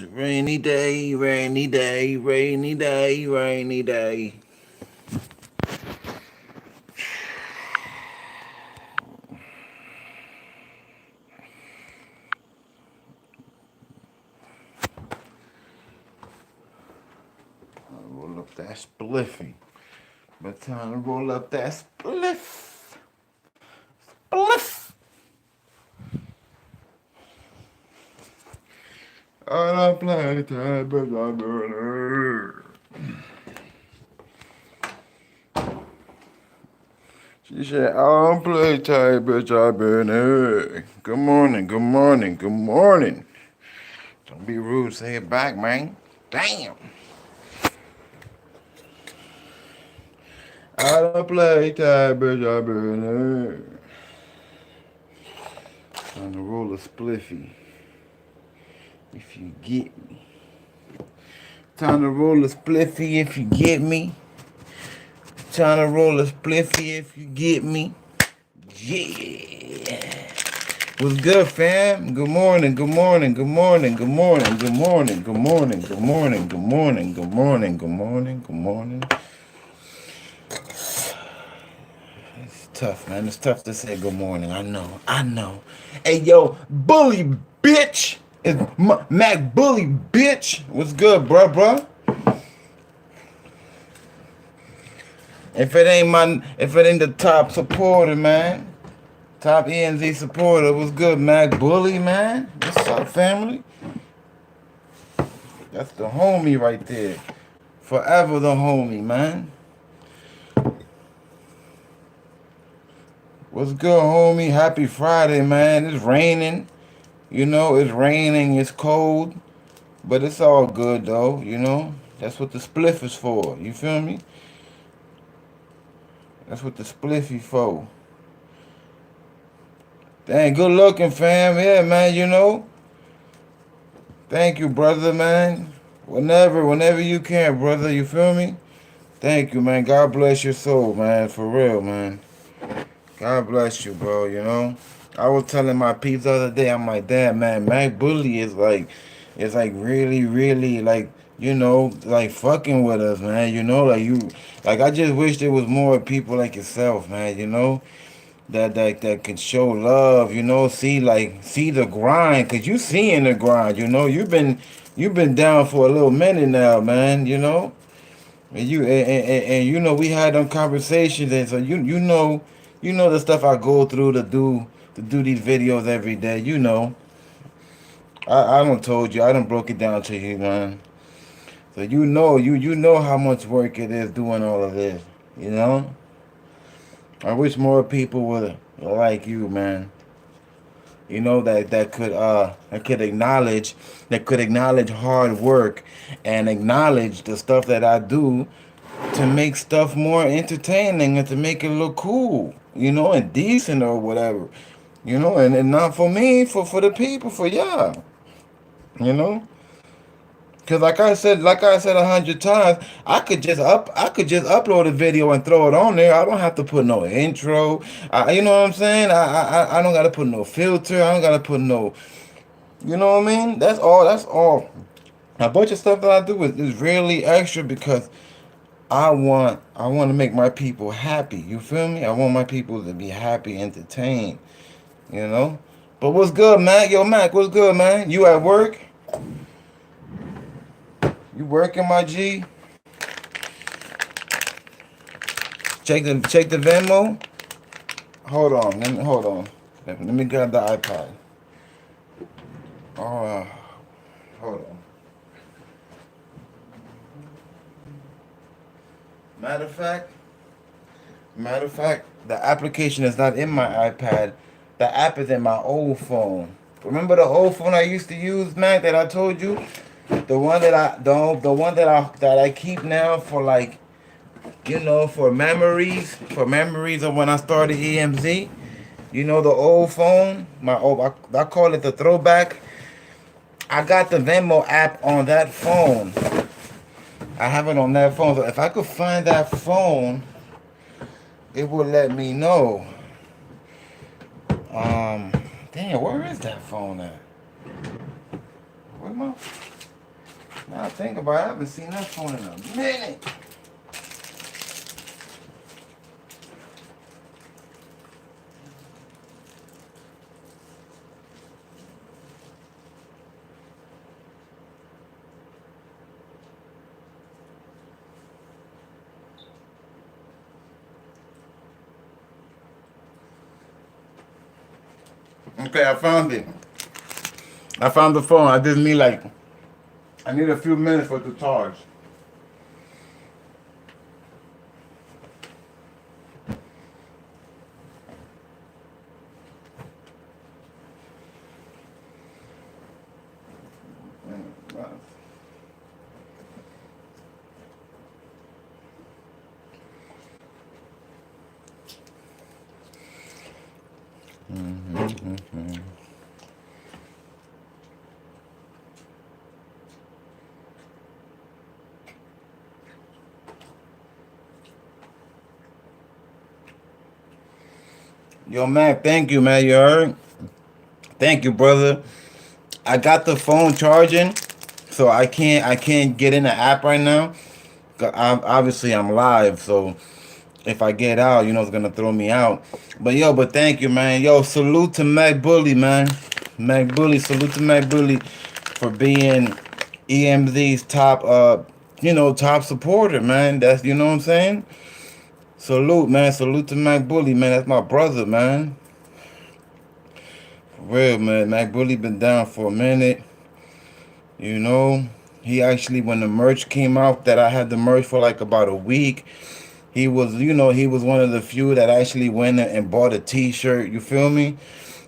Rainy day, rainy day, rainy day, rainy day. Roll up that spliffy. But time to roll up that spliff. Spliff. I don't play time, but I burn. She said, I don't play tight, bitch, I been her. Good morning, good morning, good morning. Don't be rude, say it back, man. Damn. I don't play tight, bitch, I been her. Time to roll a spliffy. If you get me. Time to roll a spliffy if you get me. Time to roll a spliffy if you get me. Yeah. What's good, fam? Good morning, good morning, good morning, good morning, good morning, good morning, good morning, good morning, good morning, good morning, good morning. It's tough, man. It's tough to say good morning. I know. Hey, yo, bully bitch. It's Mac Bully bitch. What's good, bruh? If it ain't the top supporter, man. Top EmZ supporter. What's good, Mac Bully, man? What's up, family? That's the homie right there. Forever the homie, man. What's good, homie? Happy Friday, man. It's raining. You know, it's raining, it's cold. But it's all good, though, you know? That's what the spliff is for. You feel me? That's what the spliffy for. Dang, good looking, fam. Yeah, man, you know? Thank you, brother, man. Whenever you can, brother. You feel me? Thank you, man. God bless your soul, man. For real, man. God bless you, bro, you know? I was telling my peeps the other day, I'm like, damn, man, Mac Bully is like really, really, like, you know, like fucking with us, man, you know? Like, I just wish there was more people like yourself, man, you know? That can show love, you know, see the grind, cause you seeing the grind, you know. You've been down for a little minute now, man, you know. And you know we had them conversations, and so you know the stuff I go through to do these videos every day. You know, I done told you, I done broke it down to you, man. So you know how much work it is doing all of this. You know, I wish more people were like you, man. You know that could acknowledge hard work and acknowledge the stuff that I do to make stuff more entertaining and to make it look cool, you know, and decent or whatever. You know, and not for me, for the people, for y'all. You know? Cause like I said 100 times, I could just upload a video and throw it on there. I don't have to put no intro. You know what I'm saying? I don't gotta put no filter. I don't gotta put no. You know what I mean? That's all. That's all. A bunch of stuff that I do is really extra because I want to make my people happy. You feel me? I want my people to be happy, entertained. You know. But what's good, Mac? Yo, Mac, what's good, man? You at work? You working, my G? Check the Venmo. Hold on. Let me grab the iPad. Oh, hold on. Matter of fact, the application is not in my iPad. The app is in my old phone. Remember the old phone I used to use, Mac, that I told you? The one that I keep now for, like, you know, for memories of when I started EmZ. You know, the old phone, I call it the throwback. I got the Venmo app on that phone. I have it on that phone. So if I could find that phone, it would let me know. Um, Damn, where is that phone at? Where my? Now I think about it, I haven't seen that phone in a minute. Okay, I found it. I found the phone. I just need like, I need a few minutes for it to charge. Yo, man, thank you, man. You heard? Thank you, brother. I got the phone charging, so I can't get in the app right now. Obviously I'm live, so if I get out, it's gonna throw me out. But thank you, man. Yo, salute to Mac Bully, man. Mac Bully, salute to Mac Bully for being EMZ's top, top supporter, man. That's what I'm saying. Salute, man. Salute to Mac Bully, man. That's my brother, man. For real, man. Mac Bully been down for a minute. You know, he actually, when the merch came out, that I had the merch for like about a week. He was one of the few that actually went and bought a T-shirt. You feel me?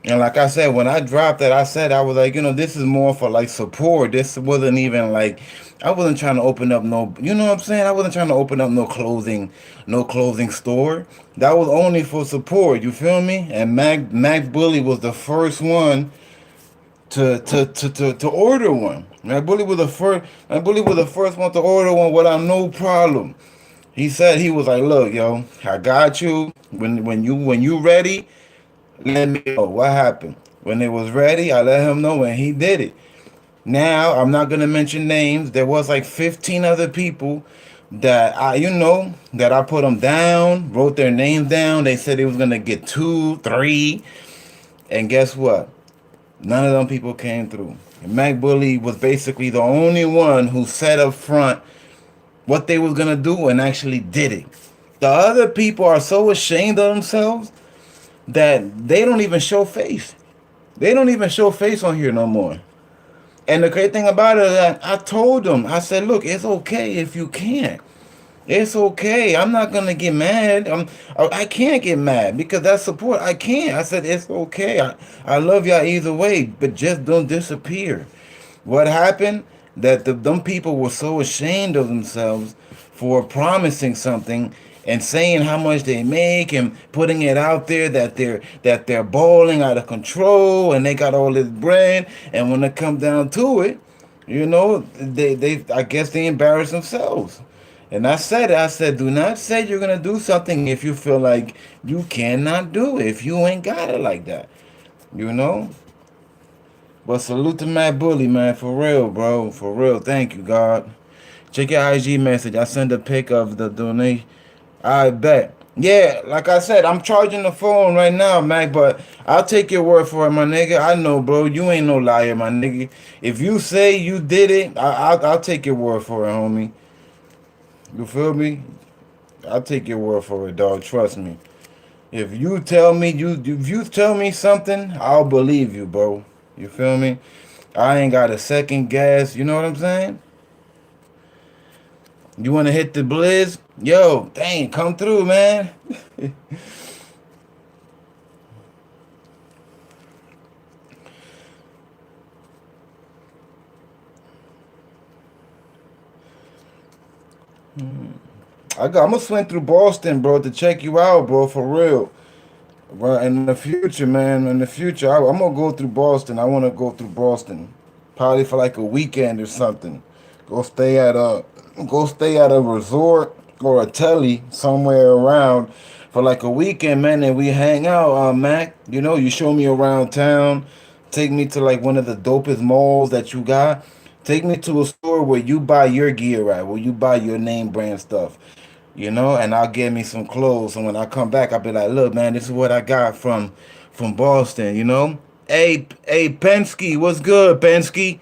And like I said, when I dropped it, I said I was like, this is more for like support. This wasn't even like, I wasn't trying to open up no, you know what I'm saying? I wasn't trying to open up no clothing store. That was only for support. You feel me? And Mac Bully was the first one to order one. My bully was the first one to order one without no problem. He said he was like, "Look, yo, I got you. When you ready, let me know what happened." When it was ready, I let him know, and he did it. Now I'm not gonna mention names. There was like 15 other people that I put them down, wrote their names down. They said they was gonna get two, three, and guess what? None of them people came through. And Mac Bully was basically the only one who set up front what they was gonna do and actually did it. The other people are so ashamed of themselves that they don't even show face. They don't even show face on here no more. And the great thing about it is that I told them, I said, look, it's okay if you can't. It's okay. I'm not gonna get mad. I can't get mad because that's support. I can't. I said it's okay. I love y'all either way, but just don't disappear. What happened? That them people were so ashamed of themselves for promising something and saying how much they make and putting it out there that they're balling out of control and they got all this bread, and when it come down to it, they I guess they embarrass themselves. And I said, do not say you're gonna do something if you feel like you cannot do it, if you ain't got it like that. You know? But salute to Matt Bully, man, for real, bro. For real. Thank you, God. Check your IG message. I send a pic of the donation. I bet. Yeah, like I said, I'm charging the phone right now, Mac, but I'll take your word for it, my nigga. I know, bro. You ain't no liar, my nigga. If you say you did it, I'll take your word for it, homie. You feel me? I'll take your word for it, dog. Trust me. If you tell me something, I'll believe you, bro. You feel me? I ain't got a second guess. You know what I'm saying? You want to hit the blizz? Yo, dang, come through, man. I'm gonna swing through Boston, bro, to check you out, bro, for real. Well, in the future, man, in the future, I'm gonna go through Boston. I want to go through Boston, probably for like a weekend or something. Go stay at a, go stay at a resort or a telly somewhere around for like a weekend, man, and we hang out, Mac. You show me around town, take me to like one of the dopest malls that you got. Take me to a store where you buy your gear at, where you buy your name brand stuff, and I'll get me some clothes. And when I come back, I'll be like, look, man, this is what I got from Boston. Hey, Penske, what's good, Penske?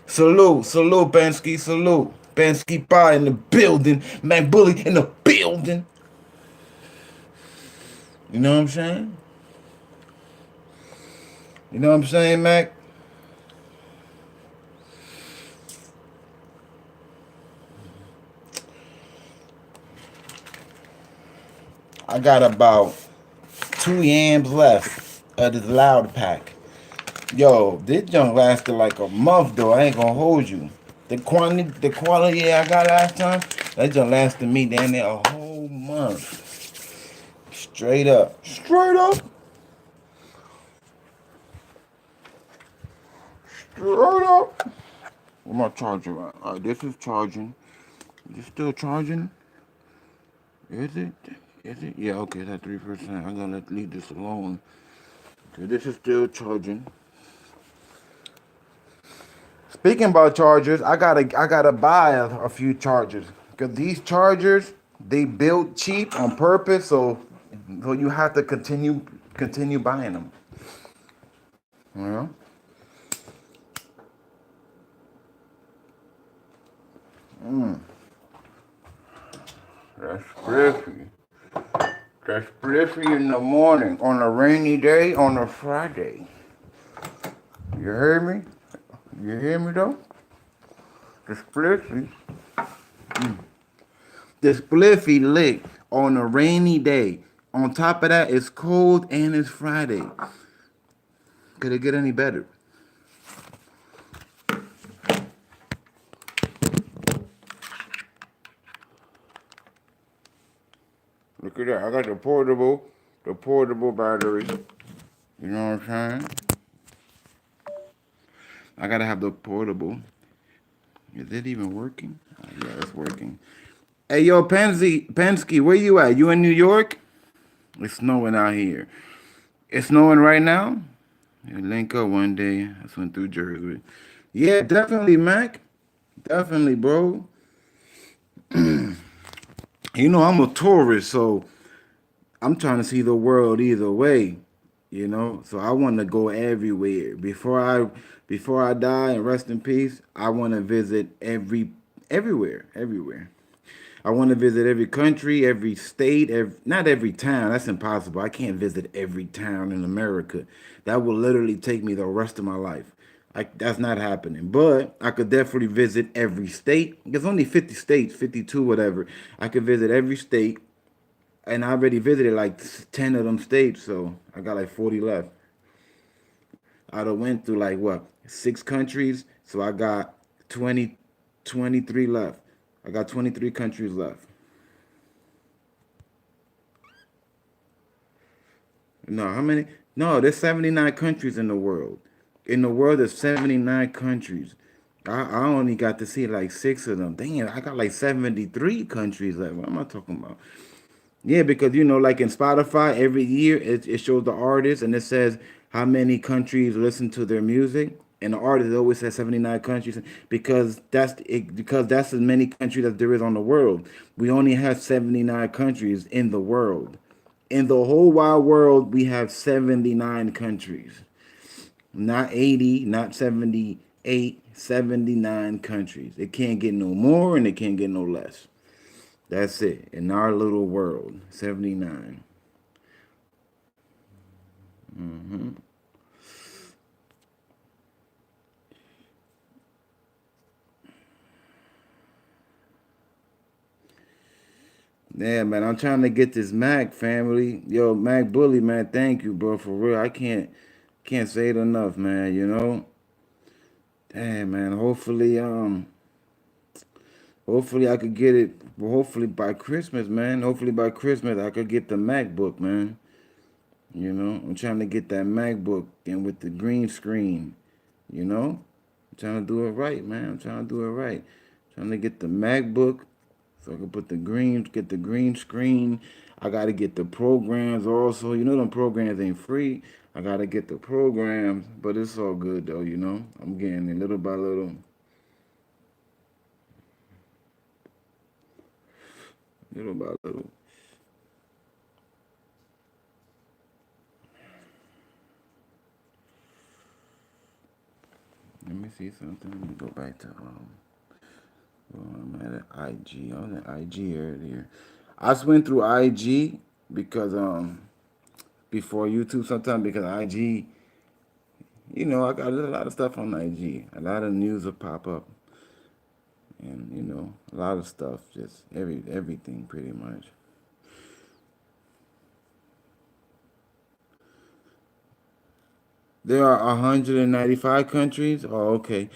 Salute, Penske, salute. Penske Pie in the building, man, Bully in the building. You know what I'm saying? You know what I'm saying, Mac? I got about 2 yams left of this loud pack. Yo, this junk lasted like a month though. I ain't gonna hold you. The quality I got last time, that junk lasted me damn near a whole month. Straight up. Straight up. Straight up. Where my charger at? Alright, this is charging. Is it still charging? Is it? Is it? Yeah, okay, that's 3%. I'm gonna leave this alone. Okay, this is still charging. Speaking about chargers, I gotta buy a few chargers because these chargers they built cheap on purpose, so you have to continue buying them. You know, that's spiffy. That's spiffy in the morning on a rainy day on a Friday. You hear me? You hear me though? The spliffy, the spliffy lit on a rainy day. On top of that, it's cold and it's Friday. Could it get any better? Look at that. I got the portable battery. You know what I'm saying? I gotta have the portable. Is it even working? Oh, yeah, it's working. Hey, yo, Pensky, where you at? You in New York? It's snowing out here. It's snowing right now? Yeah, link up one day. I went through Jersey. Yeah, definitely, Mac. Definitely, bro. I'm a tourist, so I'm trying to see the world either way, So I want to go everywhere. Before I die and rest in peace, I want to visit everywhere. I want to visit every country, every state, not every town. That's impossible. I can't visit every town in America. That will literally take me the rest of my life. That's not happening. But I could definitely visit every state. There's only 50 states, 52, whatever. I could visit every state and I already visited like 10 of them states, so I got like 40 left. I done went through like what, 6 countries, so I got 20, 23 left. I got 23 countries left. No, how many? No, there's 79 countries in the world. In the world, there's 79 countries. I only got to see like 6 of them. Dang, I got like 73 countries left. What am I talking about? Yeah, because like in Spotify, every year it shows the artist and it says how many countries listen to their music. And the artist always says 79 countries because that's as many countries as there is on the world. We only have 79 countries in the world. In the whole wide world, we have 79 countries. Not 80, not 78, 79 countries. It can't get no more and it can't get no less. That's it. In our little world, 79. Yeah, man, I'm trying to get this Mac family. Yo, Mac Bully, man, thank you, bro, for real. I can't say it enough, man. Damn, man. Hopefully I could get it. Well, hopefully by Christmas, man. Hopefully by Christmas I could get the MacBook, man. I'm trying to get that MacBook and with the green screen, you know? I'm trying to do it right, man. I'm trying to do it right. Trying to get the MacBook so I can get the green screen. I gotta get the programs also. Them programs ain't free. I gotta get the programs, but it's all good though, I'm getting it little by little. Little by little. Let me see something. Let me go back to I'm at IG. I was at IG earlier. I just went through IG because before YouTube sometimes because IG, I got a lot of stuff on IG. A lot of news will pop up, and a lot of stuff, just everything pretty much. There are 195 countries. Oh, okay.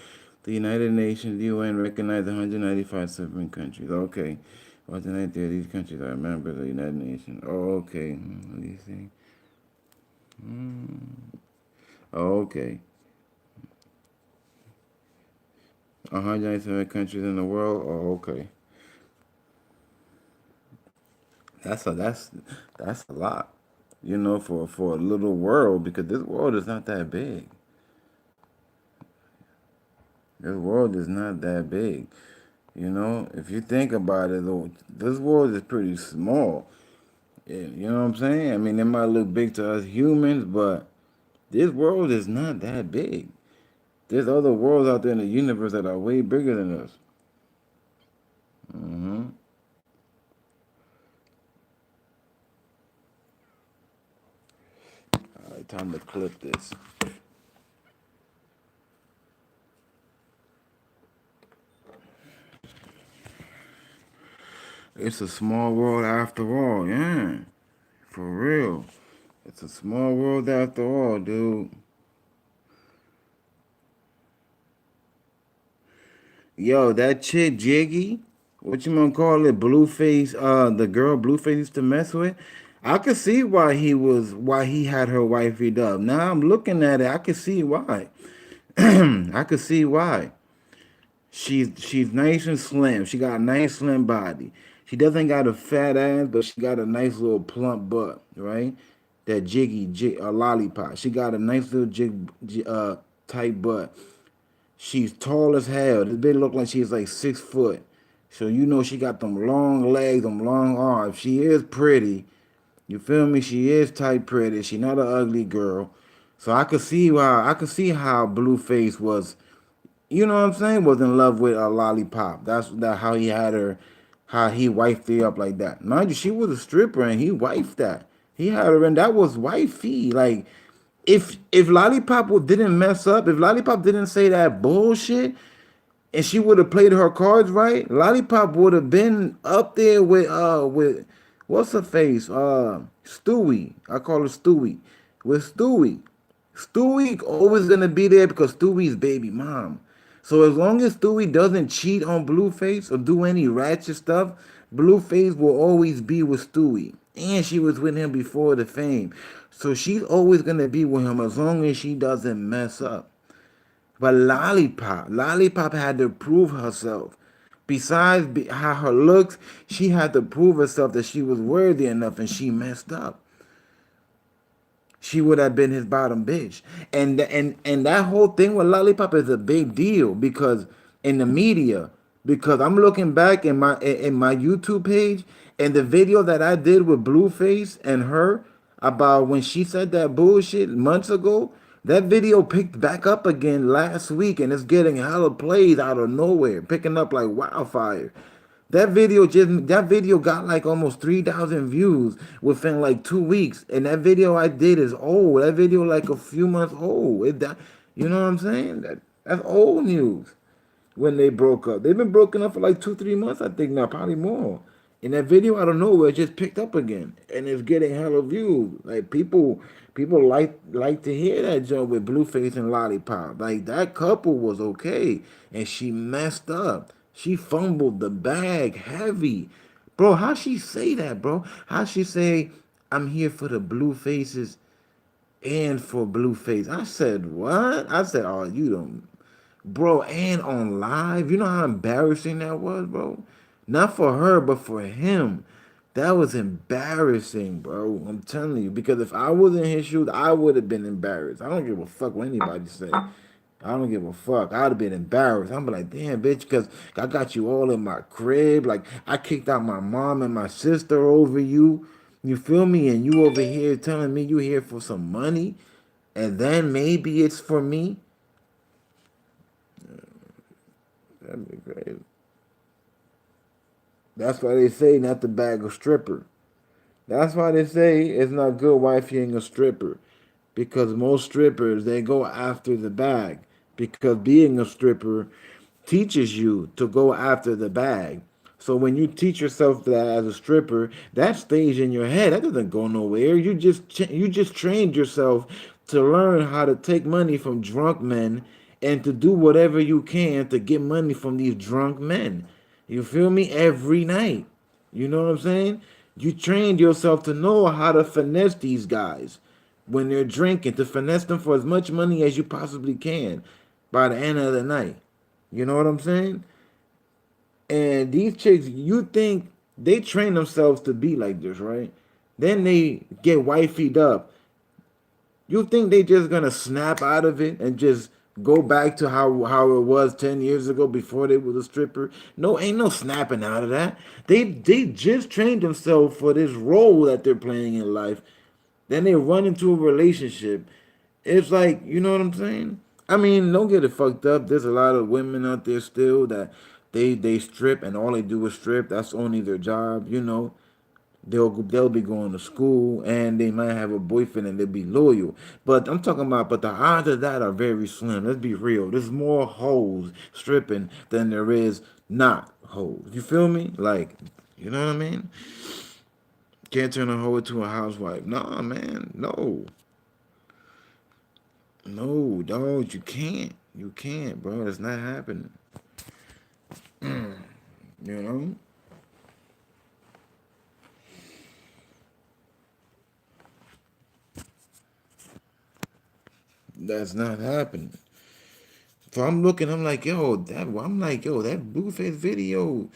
The United Nations, the UN recognized 195 sovereign countries. Okay. 193 of these countries are members of the United Nations. Oh, okay. Let me see. Oh, okay. 197 countries in the world. Oh, okay. That's a lot. For a little world because this world is not that big. This world is not that big. If you think about it, though, this world is pretty small. Yeah, you know what I'm saying? I mean, it might look big to us humans, but this world is not that big. There's other worlds out there in the universe that are way bigger than us. Hmm. All right, time to clip this. It's a small world after all, yeah. For real. It's a small world after all, dude. Yo, that chick Jiggy, what you gonna call it, Blueface, the girl Blueface used to mess with. I could see why he had her wifey up. Now I'm looking at it, I could see why. I could see why. She's nice and slim. She got a nice slim body. She doesn't got a fat ass, but she got a nice little plump butt, right? That lollipop. She got a nice little tight butt. She's tall as hell. This bitch look like she's like 6 foot. So she got them long legs, them long arms. She is pretty. You feel me? She is tight pretty. She not an ugly girl. So I could see how Blueface was, you know what I'm saying, was in love with a lollipop. That how he had her, how he wifed her up like that. Mind you, she was a stripper and he wifed that. He had her and that was wifey. Like if Lollipop didn't mess up, if Lollipop didn't say that bullshit, and she would have played her cards right, Lollipop would have been up there with what's her face? Stewie. I call her Stewie. With Stewie. Stewie always gonna be there because Stewie's baby mom. So as long as Stewie doesn't cheat on Blueface or do any ratchet stuff, Blueface will always be with Stewie. And she was with him before the fame. So she's always gonna be with him as long as she doesn't mess up. But Lollipop had to prove herself. Besides how her looks, she had to prove herself that she was worthy enough, and she messed up. She would have been his bottom bitch. And that whole thing with Lollipop is a big deal because in the media, because I'm looking back in my YouTube page and the video that I did with Blueface and her about when she said that bullshit months ago, that video picked back up again last week and it's getting hella plays out of nowhere, picking up like wildfire. That video got like almost 3,000 views within like 2 weeks, and that video I did is old. That video like a few months old. You know what I'm saying? That's old news when they broke up. They've been broken up for like 2, 3 months, I think now, probably more. And that video out of nowhere it just picked up again, and it's getting hella views. Like people like to hear that joke with Blueface and Lollipop. Like that couple was okay, and she messed up. She fumbled the bag heavy, bro. How she say that, bro? How she say I'm here for the blue faces and for Blueface? I said what? I said, oh, you don't. Bro, and on live, you know how embarrassing that was, bro? Not for her, but for him. That was embarrassing, bro. I'm telling you. Because if I was in his shoes, I would have been embarrassed. I don't give a fuck what anybody say. I don't give a fuck. I'd have been embarrassed. I'm like, damn, bitch, because I got you all in my crib. Like, I kicked out my mom and my sister over you. You feel me? And you over here telling me you here for some money, and then maybe it's for me. That'd be crazy. That's why they say not to bag a stripper. That's why they say it's not good wifeying a stripper. Because most strippers, they go after the bag. Because being a stripper teaches you to go after the bag. So when you teach yourself that as a stripper, that stays in your head. That doesn't go nowhere. You just trained yourself to learn how to take money from drunk men and to do whatever you can to get money from these drunk men. You feel me? Every night. You know what I'm saying? You trained yourself to know how to finesse these guys when they're drinking, to finesse them for as much money as you possibly can by the end of the night. You know what I'm saying? And these chicks, you think they train themselves to be like this, right? Then they get wifeyed up. You think they just gonna snap out of it and just go back to how it was 10 years ago before they was a stripper? No, ain't no snapping out of that. They just trained themselves for this role that they're playing in life. Then they run into a relationship. It's like, you know what I'm saying? I mean, don't get it fucked up. There's a lot of women out there still that they strip and all they do is strip. That's only their job, you know. They'll be going to school and they might have a boyfriend and they'll be loyal. But I'm talking about, but the odds of that are very slim. Let's be real. There's more hoes stripping than there is not hoes. You feel me? Like, you know what I mean? Can't turn a hoe into a housewife. Nah, man. No. No, dog. You can't. You can't, bro. It's not happening. You know? That's not happening. So I'm looking, I'm like, yo, that Blueface video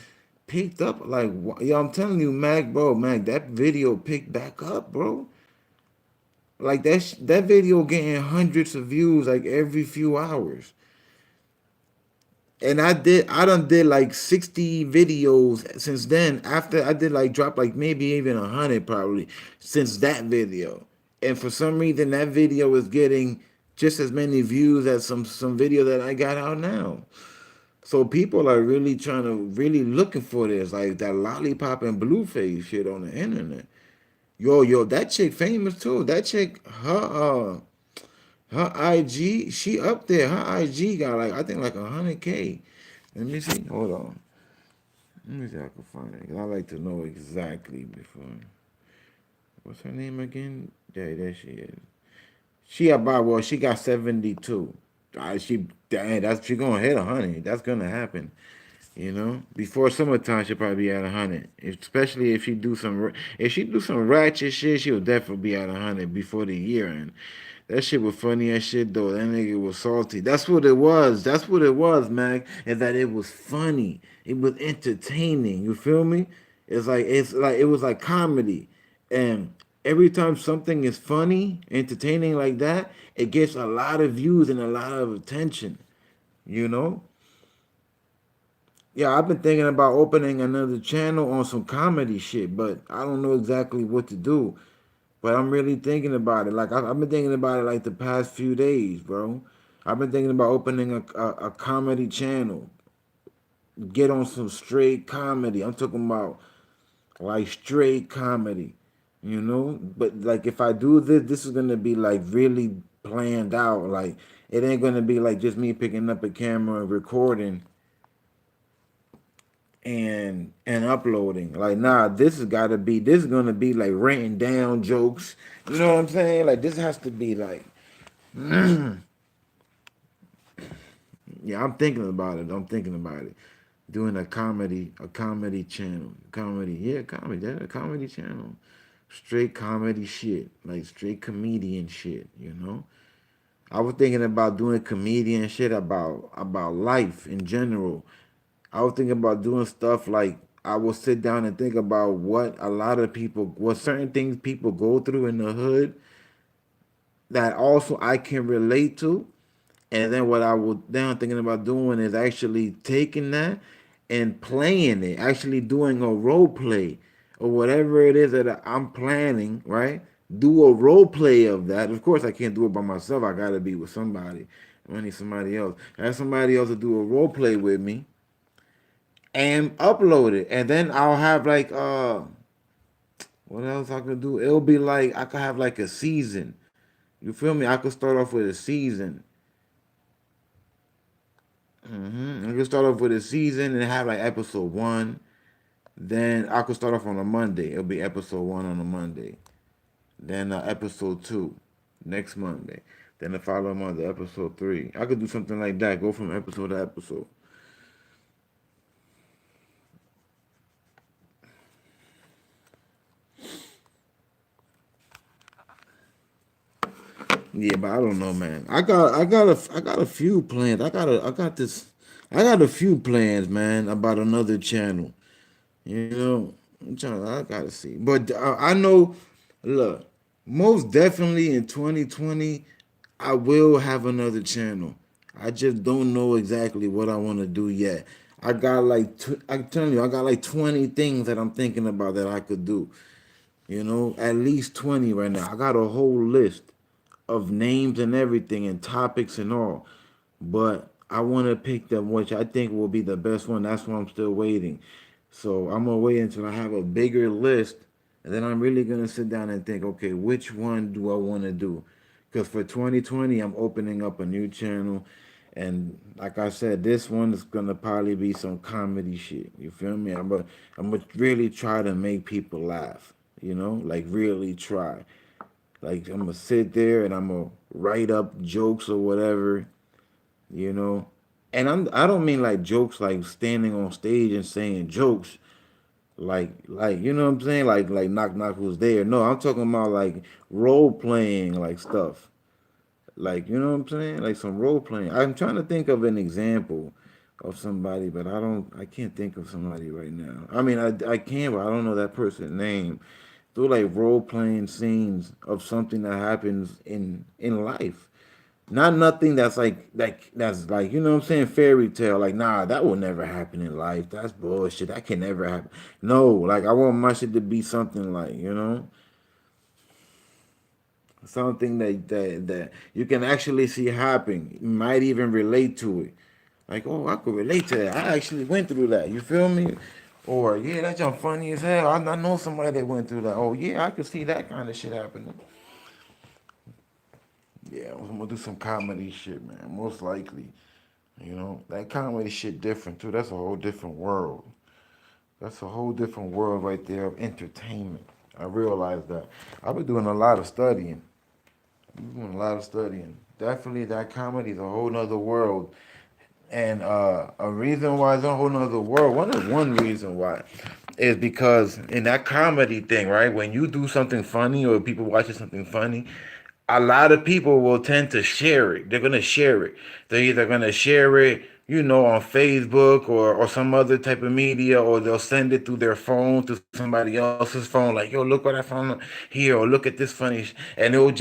picked up. Like, yo, I'm telling you, Mac, bro, Mac, that video picked back up, bro. Like, that video getting hundreds of views like every few hours. And I done did like 60 videos since then. After I did like drop like maybe even 100 probably since that video. And for some reason that video is getting just as many views as some video that I got out now. So people are really trying to really looking for this, like that lollipop and blueface shit on the internet. Yo, that chick famous too. That chick, her IG, she up there. Her IG got like I think like 100K. Let me see. Hold on. Let me see if I can find it. 'Cause I like to know exactly before. What's her name again? Yeah, there she is. She about well, she got 72. She dang, that's she gonna hit 100. That's gonna happen. You know, before summertime, she'll probably be at 100. Especially if she do some ratchet shit, she'll definitely be at 100 before the year end. That shit was funny as shit though. That nigga was salty. That's what it was. That's what it was, man. Is that it was funny. It was entertaining. You feel me? It's like it was like comedy. And every time something is funny, entertaining like that, it gets a lot of views and a lot of attention. You know? Yeah, I've been thinking about opening another channel on some comedy shit, but I don't know exactly what to do. But I'm really thinking about it. Like I've been thinking about it like the past few days, bro. I've been thinking about opening a comedy channel. Get on some straight comedy. I'm talking about like straight comedy, you know? But like if I do this, this is gonna be like really planned out. Like it ain't gonna be like just me picking up a camera and recording and uploading. Like, nah, this is gonna be like written down jokes. You know what I'm saying? Like this has to be like yeah, I'm thinking about it. I'm thinking about it. Doing a comedy channel. Comedy, yeah, comedy, yeah, a comedy channel. Straight comedy shit. Like straight comedian shit, you know? I was thinking about doing comedian shit about life in general. I was thinking about doing stuff like I will sit down and think about what certain things people go through in the hood that also I can relate to, And then what I was now thinking about doing is actually taking that and playing it, actually doing a role play or whatever it is that I'm planning, right? Do a role play of that. Of course, I can't do it by myself. I gotta be with somebody. I need somebody else. I have somebody else to do a role play with me and upload it. And then I'll have like what else I could do? It'll be like I could have like a season. You feel me? I could start off with a season. I could start off with a season and have like episode one. Then I could start off on a Monday. It'll be episode one on a Monday. Then episode two next Monday. Then the following month, episode three. I could do something like that. Go from episode to episode. Yeah, but I don't know, man. I got a few plans. I got a few plans, man, about another channel. You know, I gotta see. But I know, look, most definitely in 2020, I will have another channel. I just don't know exactly what I want to do yet. I'm telling you, I got like 20 things that I'm thinking about that I could do. You know, at least 20 right now. I got a whole list of names and everything and topics and all. But I want to pick them, which I think will be the best one. That's why I'm still waiting. So I'm gonna wait until I have a bigger list, and then I'm really gonna sit down and think, okay, which one do I want to do? Because for 2020, I'm opening up a new channel, and like I said, this one is gonna probably be some comedy shit. You feel me? I'm gonna really try to make people laugh. You know, like really try. Like I'm gonna sit there and I'm gonna write up jokes or whatever, you know. And I don't mean like jokes like standing on stage and saying jokes like you know what I'm saying? Like knock knock who's there. No, I'm talking about like role playing like stuff. Like you know what I'm saying? Like some role playing. I'm trying to think of an example of somebody, but I can't think of somebody right now. I mean I can, but I don't know that person's name. Do like role playing scenes of something that happens in life. Not nothing that's like you know what I'm saying fairy tale like nah that will never happen in life, that's bullshit, that can never happen. No, like I want my shit to be something like you know something that you can actually see happen. You might even relate to it. Like oh I could relate to that, I actually went through that, you feel me? Or yeah that's just funny as hell, I know somebody that went through that. Oh yeah I could see that kind of shit happening. Yeah, I'm gonna do some comedy shit, man. Most likely. You know, that comedy shit different too. That's a whole different world. That's a whole different world right there of entertainment. I realize that. I've been doing a lot of studying. I'm doing a lot of studying. Definitely that comedy is a whole nother world. And a reason why it's a whole nother world, one reason why is because in that comedy thing, right? When you do something funny or people watching something funny, a lot of people will tend to share it. They're gonna share it. They're either gonna share it, you know, on Facebook or some other type of media, or they'll send it through their phone to somebody else's phone, like, yo, look what I found here, or look at this funny, and it'll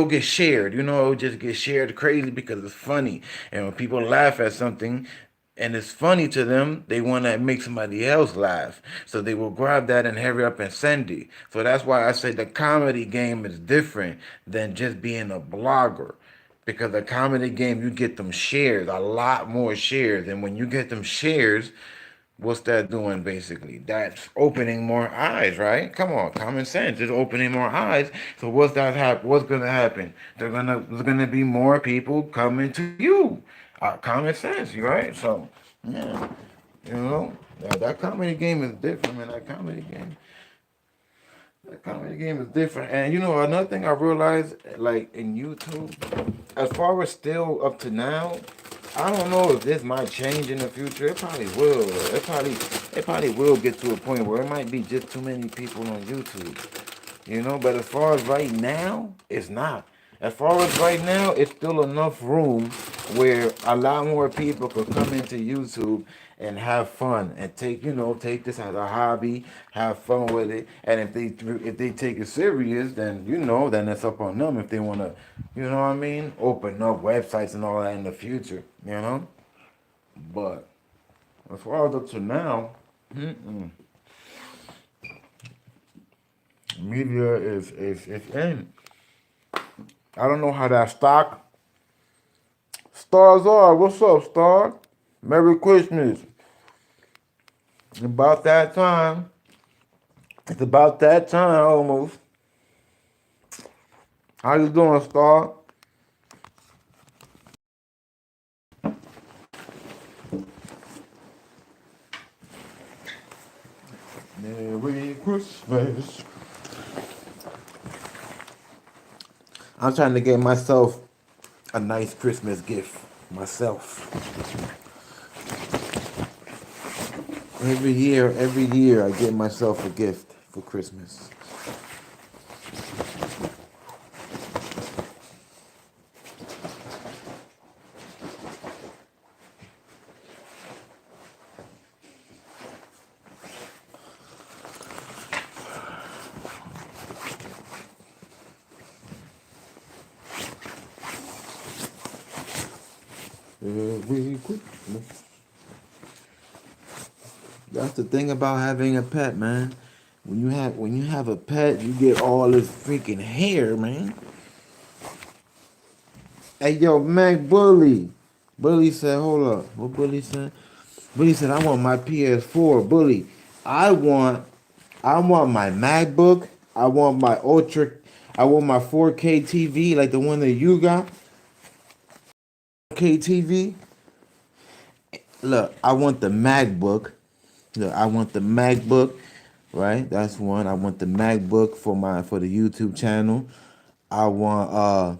get shared. You know, it'll just get shared crazy because it's funny. And when people laugh at something, and it's funny to them, they want to make somebody else laugh. So they will grab that and hurry up and send it. So that's why I say the comedy game is different than just being a blogger. Because the comedy game, you get them shares, a lot more shares. And when you get them shares, what's that doing basically? That's opening more eyes, right? Come on, common sense. It's opening more eyes. So what's gonna happen? There's gonna be more people coming to you. Common sense, right? So yeah, you know, that comedy game is different, man. That comedy game is different. And you know, another thing I realized, like in YouTube, as far as still up to now, I don't know if this might change in the future. It probably will. It probably will get to a point where it might be just too many people on YouTube. You know, but as far as right now, it's not. As far as right now, it's still enough room where a lot more people could come into YouTube and have fun and take, take this as a hobby, have fun with it. And if they take it serious, then then it's up on them if they want to, what I mean, open up websites and all that in the future, But as far as up to now, media is in. I don't know how that stock stars are. What's up, Star? Merry Christmas. About that time. It's about that time almost. How you doing, Star? Merry Christmas. I'm trying to get myself a nice Christmas gift myself. Every year I get myself a gift for Christmas. Every Christmas. That's the thing about having a pet, man. When you have a pet, you get all this freaking hair, man. Hey, yo, Mac Bully. Bully said, hold up. What Bully said? Bully said, I want my PS4. Bully, I want, I want my MacBook. I want my Ultra. I want my 4K TV, like the one that you got. 4K TV. Look, I want the MacBook. Look, I want the MacBook. Right, that's one. I want the MacBook for the YouTube channel. I want uh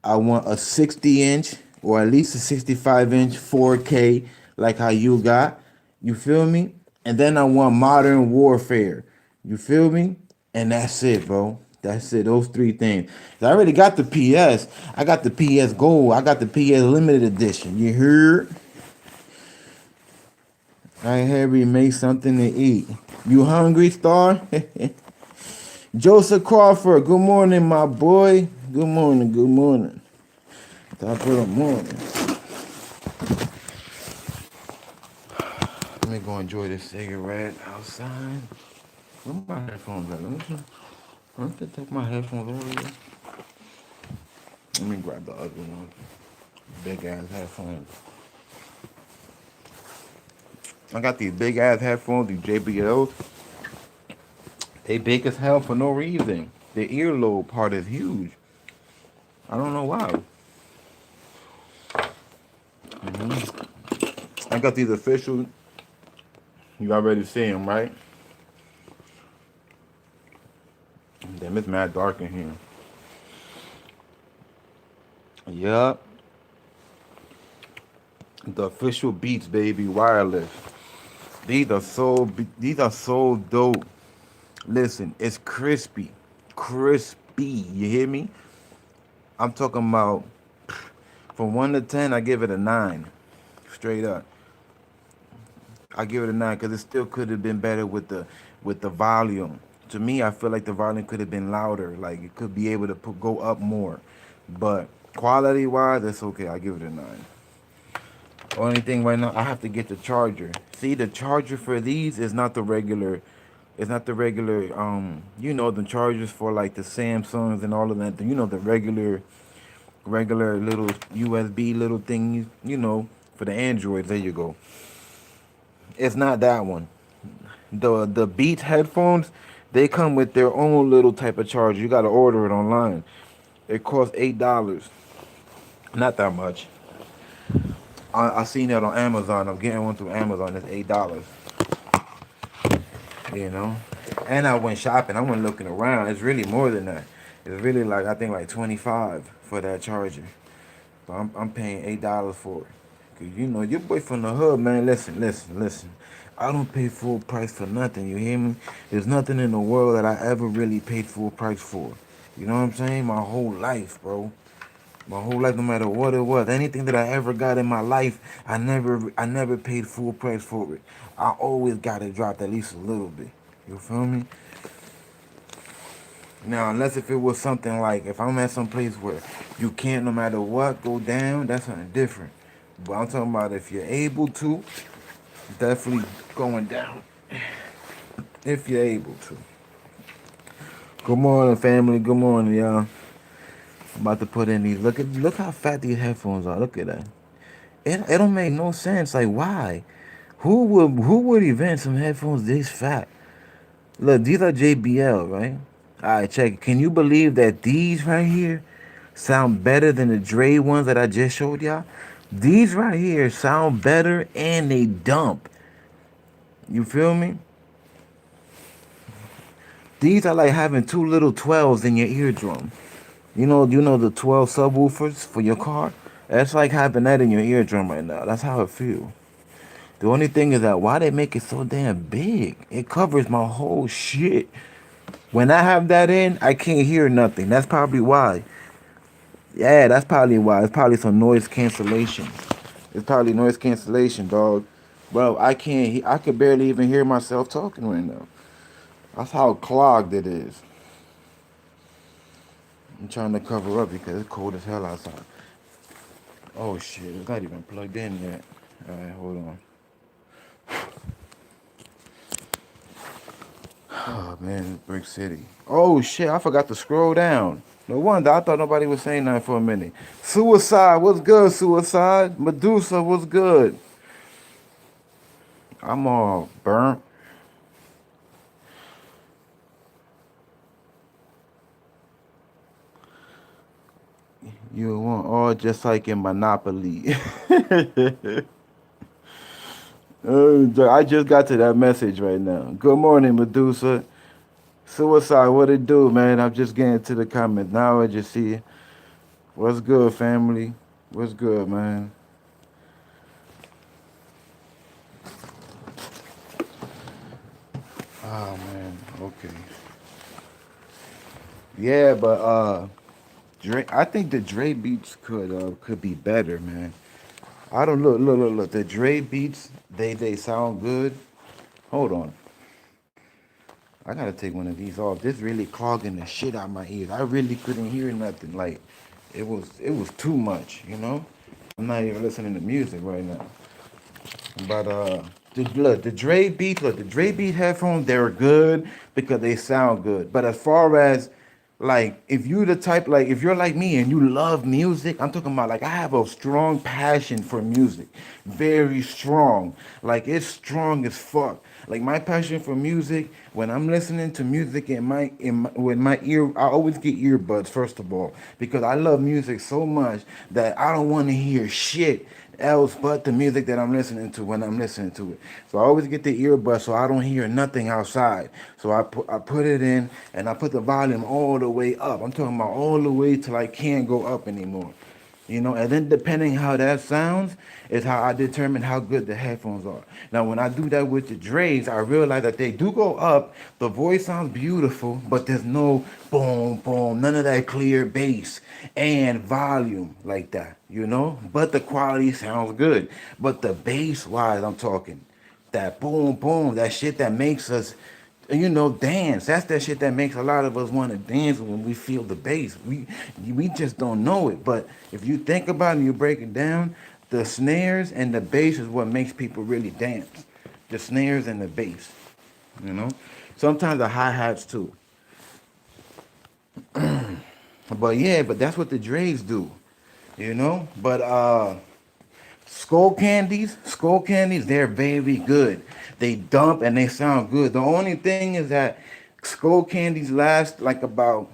I want a 60-inch or at least a 65-inch 4K like how you got. You feel me? And then I want Modern Warfare. You feel me? And that's it, bro. That's it. Those three things. I already got the PS. I got the PS Gold. I got the PS Limited Edition. You heard? I Harry make something to eat. You hungry, Star? Joseph Crawford. Good morning, my boy. Good morning. Good morning. Top of the morning. Let me go enjoy this cigarette outside. Where my headphones at? Let me take my headphones over here. Let me grab the other one. Big ass headphones. I got these big ass headphones, these JBLs. They big as hell for no reason. The earlobe part is huge. I don't know why. I got these official. You already see them, right? Damn, it's mad dark in here. Yup. The official Beats, baby, wireless. These are so dope. Listen, it's crispy. Crispy. You hear me? I'm talking about from 1 to 10, I give it a 9. Straight up. I give it a 9 because it still could have been better with the volume. To me, I feel like the volume could have been louder. Like it could be able to go up more. But quality wise, it's okay. I give it a 9. Only thing right now, I have to get the charger. See, the charger for these is not the regular. It's not the regular. The chargers for like the Samsungs and all of that. The regular little USB little thing. For the Androids. There you go. It's not that one. The Beats headphones, they come with their own little type of charger. You gotta order it online. It costs $8. Not that much. I seen that on Amazon. I'm getting one through Amazon. It's $8. You know. And I went shopping. I went looking around. It's really more than that. It's really like I think like 25 for that charger. So I'm paying $8 for it. Cause your boy from the hood, man. Listen. I don't pay full price for nothing. You hear me? There's nothing in the world that I ever really paid full price for. You know what I'm saying? My whole life, bro. My whole life, no matter what it was, anything that I ever got in my life, I never paid full price for it. I always got it dropped at least a little bit. You feel me? Now, unless if it was something like if I'm at some place where you can't, no matter what, go down, that's something different. But I'm talking about if you're able to, definitely going down. If you're able to. Good morning, family. Good morning, y'all. I'm about to put in these. Look how fat these headphones are. Look at that. It don't make no sense. Like why? Who would invent some headphones this fat? Look, these are JBL, right? Alright, check it. Can you believe that these right here sound better than the Dre ones that I just showed y'all? These right here sound better and they dump. You feel me? These are like having two little 12s in your eardrum. You know the 12 subwoofers for your car? That's like having that in your eardrum right now. That's how it feels. The only thing is that why they make it so damn big? It covers my whole shit. When I have that in, I can't hear nothing. That's probably why. Yeah, that's probably why. It's probably some noise cancellation. It's probably noise cancellation, dog. Bro, I can't. I could barely even hear myself talking right now. That's how clogged it is. I'm trying to cover up because it's cold as hell outside. Oh shit, it's not even plugged in yet. All right, hold on. Oh man, Brick City. Oh shit, I forgot to scroll down. No wonder I thought nobody was saying that for a minute. Suicide, what's good? Suicide, Medusa, what's good? I'm all burnt. You want all just like in Monopoly. I just got to that message right now. Good morning, Medusa. Suicide, what it do, man? I'm just getting to the comments now. I just see what's good, family. What's good, man? Oh man, okay. Yeah, but Dre, I think the Dre beats could be better, man. I don't look. The Dre beats they sound good. Hold on, I gotta take one of these off. This really clogging the shit out my ears. I really couldn't hear nothing. Like it was too much, you know. I'm not even listening to music right now. But the Dre beat headphones, they're good because they sound good. But as far as like if you the type like if you're like me and you love music, I'm talking about like I have a strong passion for music. Very strong. Like it's strong as fuck. Like my passion for music, when I'm listening to music with my ear, I always get earbuds first of all because I love music so much that I don't want to hear shit else but the music that I'm listening to when I'm listening to it. So I always get the earbuds so I don't hear nothing outside. So I put it in and I put the volume all the way up. I'm talking about all the way till I can't go up anymore. And then depending how that sounds is how I determine how good the headphones are. Now, when I do that with the Dre's, I realize that they do go up. The voice sounds beautiful, but there's no boom, boom, none of that clear bass and volume like that. But the quality sounds good. But the bass wise, I'm talking that boom, boom, that shit that makes us dance. That's that shit that makes a lot of us want to dance when we feel the bass. We just don't know it. But if you think about it and you break it down, the snares and the bass is what makes people really dance. The snares and the bass, you know. Sometimes the hi-hats too. But yeah, but that's what the Dre's do. But skull candies, they're very good. They dump and they sound good. The only thing is that skull candies last they'll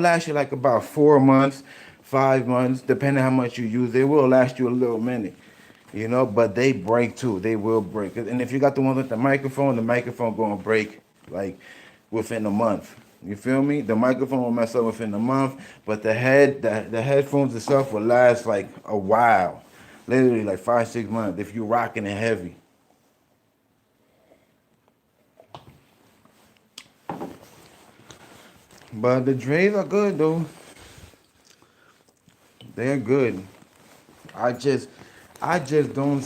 last you like about 4 months, 5 months, depending how much you use. They will last you a little minute. But they break too. They will break. And if you got the ones with the microphone gonna break like within a month. You feel me? The microphone will mess up within a month, but the headphones itself will last like a while, literally like 5 6 months if you're rocking it heavy. But the Dre's are good though. They're good. I just I just don't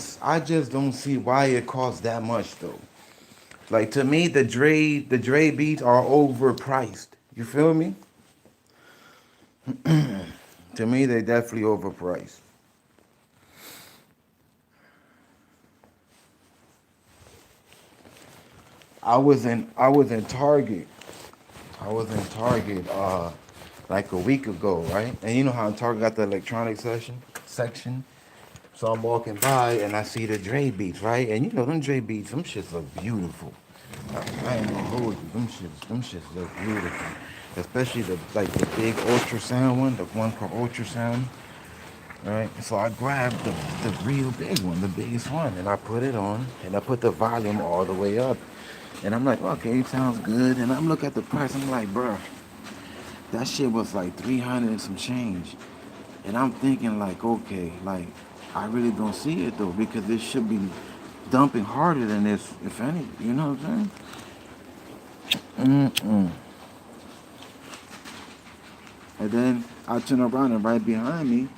see why it costs that much though. Like to me the Dre beats are overpriced. You feel me? To me they definitely overpriced. I was in Target. I was in Target like a week ago, right? And you know how in Target got the electronic section? So I'm walking by and I see the Dre beats, right? And you know them Dre beats, them shits look beautiful. I ain't gonna hold you. Them shits look beautiful. Especially the big ultrasound one, the one for ultrasound. Right? So I grabbed the real big one, the biggest one, and I put it on and I put the volume all the way up. And I'm like, okay, it sounds good. And I'm looking at the price, I'm like, bruh, that shit was like 300 and some change. And I'm thinking like, okay, like I really don't see it though, because it should be dumping harder than this, if any, you know what I'm saying? Mm-mm. And then I turn around and right behind me,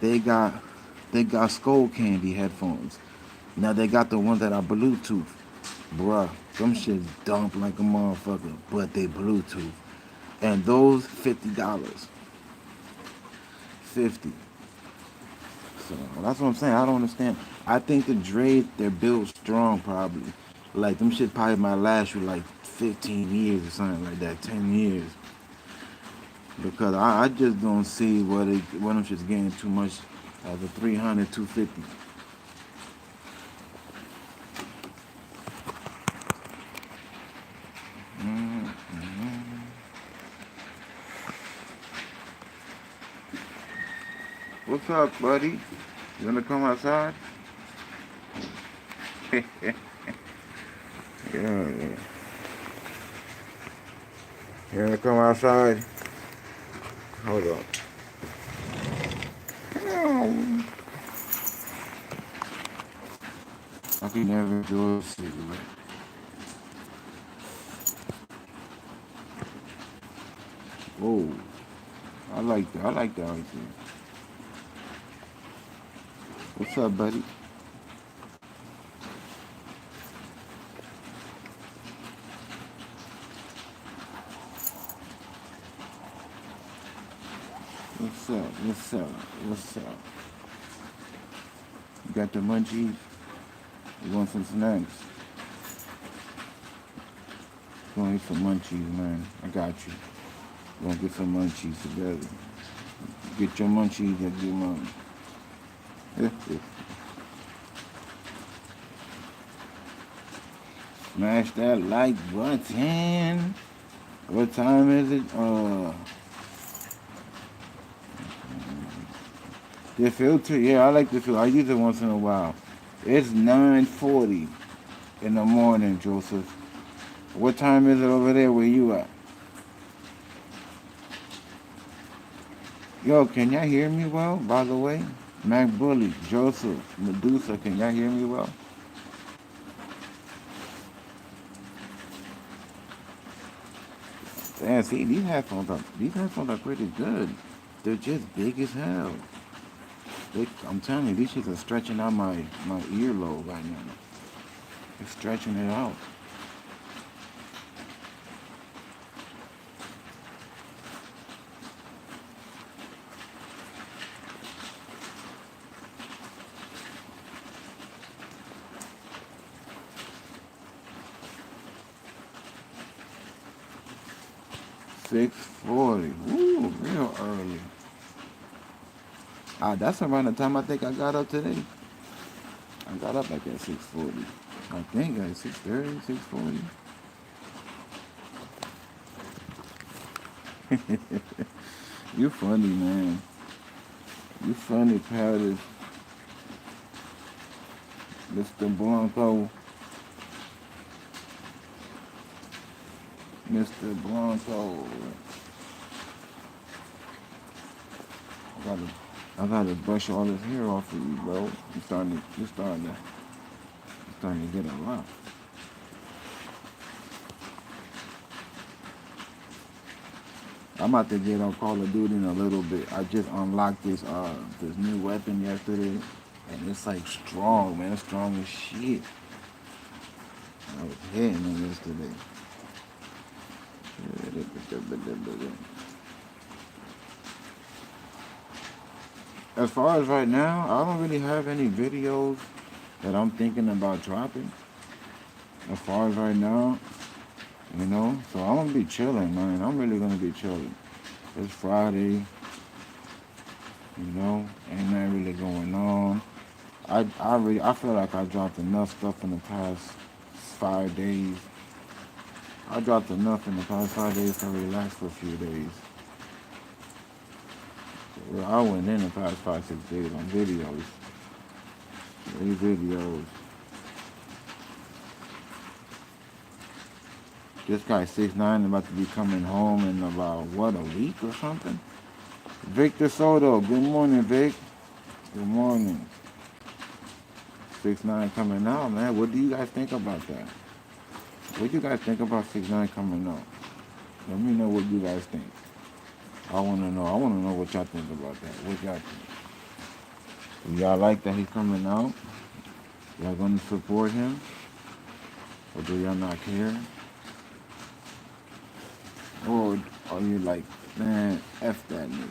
they got they got skull candy headphones. Now they got the ones that are Bluetooth. Bruh, them shits dump like a motherfucker, but they Bluetooth. And those $50. 50. So that's what I'm saying. I don't understand. I think the Dre, they're built strong probably. Like them shit probably might last you like 15 years or something like that, 10 years. Because I just don't see what them shit's getting too much as a 300, 250. What's up, buddy? You wanna come outside? Yeah, yeah. You wanna come outside? Hold up. I can never do a cigarette. Whoa. I like that. I like that right there. What's up, buddy? What's up? What's up? What's up? You got the munchies? You want some snacks? You want to eat some munchies, man? I got you. You want to get some munchies together? Get your munchies and get mine. Smash that like button. What time is it? The filter, yeah, I like the filter. I use it once in a while. It's 9:40 in the morning, Joseph. What time is it over there where you at? Yo, can y'all hear me well, by the way? Mac Bully, Joseph, Medusa, can y'all hear me well? Damn, see, these headphones are pretty good. They're just big as hell. I'm telling you, these shits are stretching out my earlobe right now. They're stretching it out. 6:40. Ooh, real early. That's around the time I think I got up today. I got up like at 6:40. I think at 6:30, 6:40. You funny, man. You funny, Paris. Mr. Blanco. Mr. Blanco. I gotta, I gotta brush all this hair off of you, bro. You're starting to get a lot. I'm about to get on Call of Duty in a little bit. I just unlocked this new weapon yesterday, and it's like strong, man. It's strong as shit. I was hitting it yesterday. As far as right now, I don't really have any videos that I'm thinking about dropping. As far as right now, so I'm gonna be chilling, man. I'm really gonna be chilling. It's Friday, ain't nothing really going on. I feel like I dropped enough stuff in the past 5 days. I dropped enough in the past 5 days to relax for a few days. Well, I went in the past 5, 6 days on videos. 3 videos. This guy 6ix9ine about to be coming home in about a week or something. Victor Soto, good morning, Vic. Good morning. 6ix9ine coming out, man. What do you guys think about that? What do you guys think about 6ix9ine coming out? Let me know what you guys think. I want to know. I want to know what y'all think about that. What y'all think? Do y'all like that he's coming out? Y'all going to support him? Or do y'all not care? Or are you like, man, F that nigga?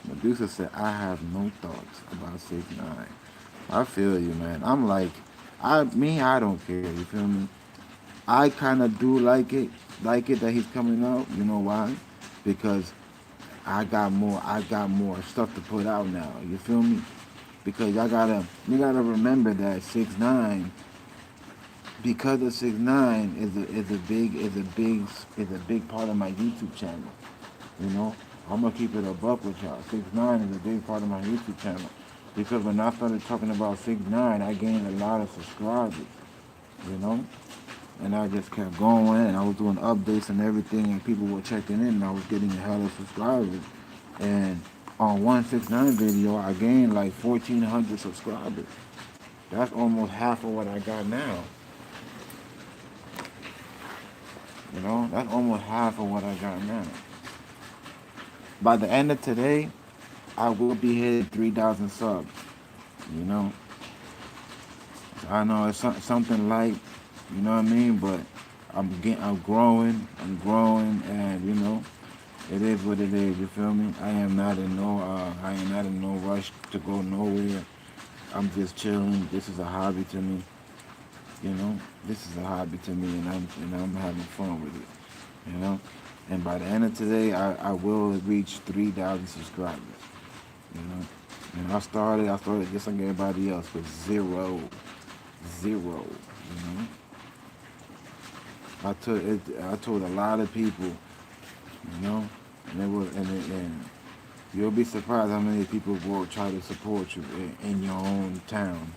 Medusa said, I have no thoughts about 6ix9ine. I feel you, man. I'm like, I don't care. You feel me? I kind of do like it that he's coming out. You know why? Because I got more stuff to put out now. You feel me? Because you gotta remember that 6ix9ine, because of 6ix9ine is a big part of my YouTube channel. I'm gonna keep it a buck with y'all. 6ix9ine is a big part of my YouTube channel. Because when I started talking about 6ix9ine, I gained a lot of subscribers. And I just kept going, and I was doing updates and everything, and people were checking in, and I was getting a hell of subscribers. And on one 6ix9ine video, I gained like 1,400 subscribers. That's almost half of what I got now. That's almost half of what I got now. By the end of today, I will be hitting 3,000 subs. I know it's something like, you know what I mean, but I'm growing, and it is what it is. You feel me? I am not in no rush to go nowhere. I'm just chilling. This is a hobby to me. This is a hobby to me, and I'm having fun with it. And by the end of today, I will reach 3,000 subscribers. And I started just like everybody else with zero. I told a lot of people, and you'll be surprised how many people will try to support you in your own town.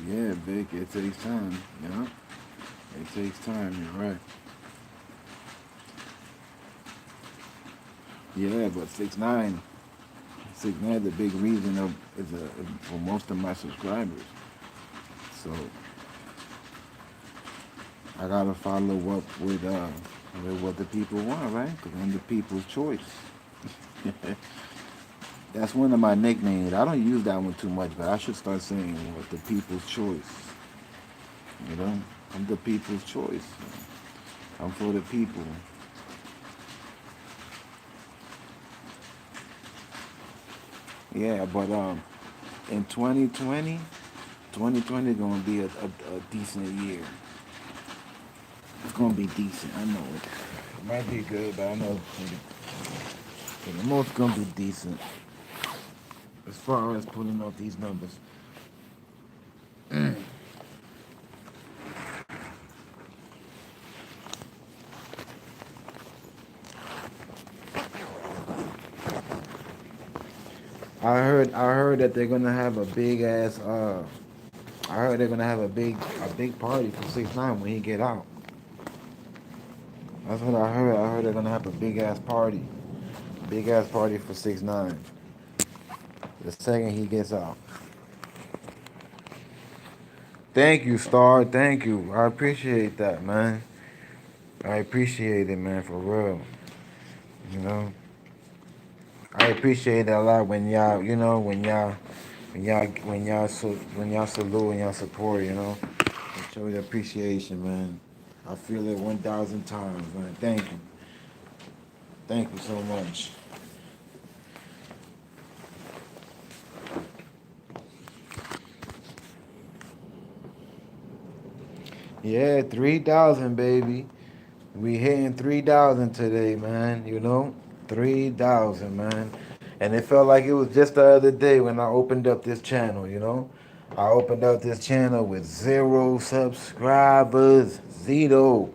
Yeah, Vic, it takes time. It takes time. You're right. Yeah, but 6ix9ine the big reason for most of my subscribers. So I gotta follow up with what the people want, right? Because I'm the people's choice. That's one of my nicknames. I don't use that one too much, but I should start saying what the people's choice. I'm the people's choice. I'm for the people. Yeah, but in 2020 is gonna be a decent year. It's gonna be decent. I know it might be good, but I know for the most it's gonna be decent. As far as pulling out these numbers. I heard that they're gonna have a big ass. I heard they're gonna have a big party for 6ix9ine when he get out. That's what I heard. I heard they're gonna have a big ass party. Big ass party for 6ix9ine. The second he gets out. Thank you, Star. Thank you. I appreciate that, man. I appreciate it, man, for real. You know, I appreciate it a lot when y'all, when y'all salute and y'all support, I show the appreciation, man. I feel it 1,000 times, man. Thank you so much. Yeah, 3,000, baby. We hitting 3,000 today, man. 3,000, man. And it felt like it was just the other day when I opened up this channel. I opened up this channel with 0 subscribers. Zero.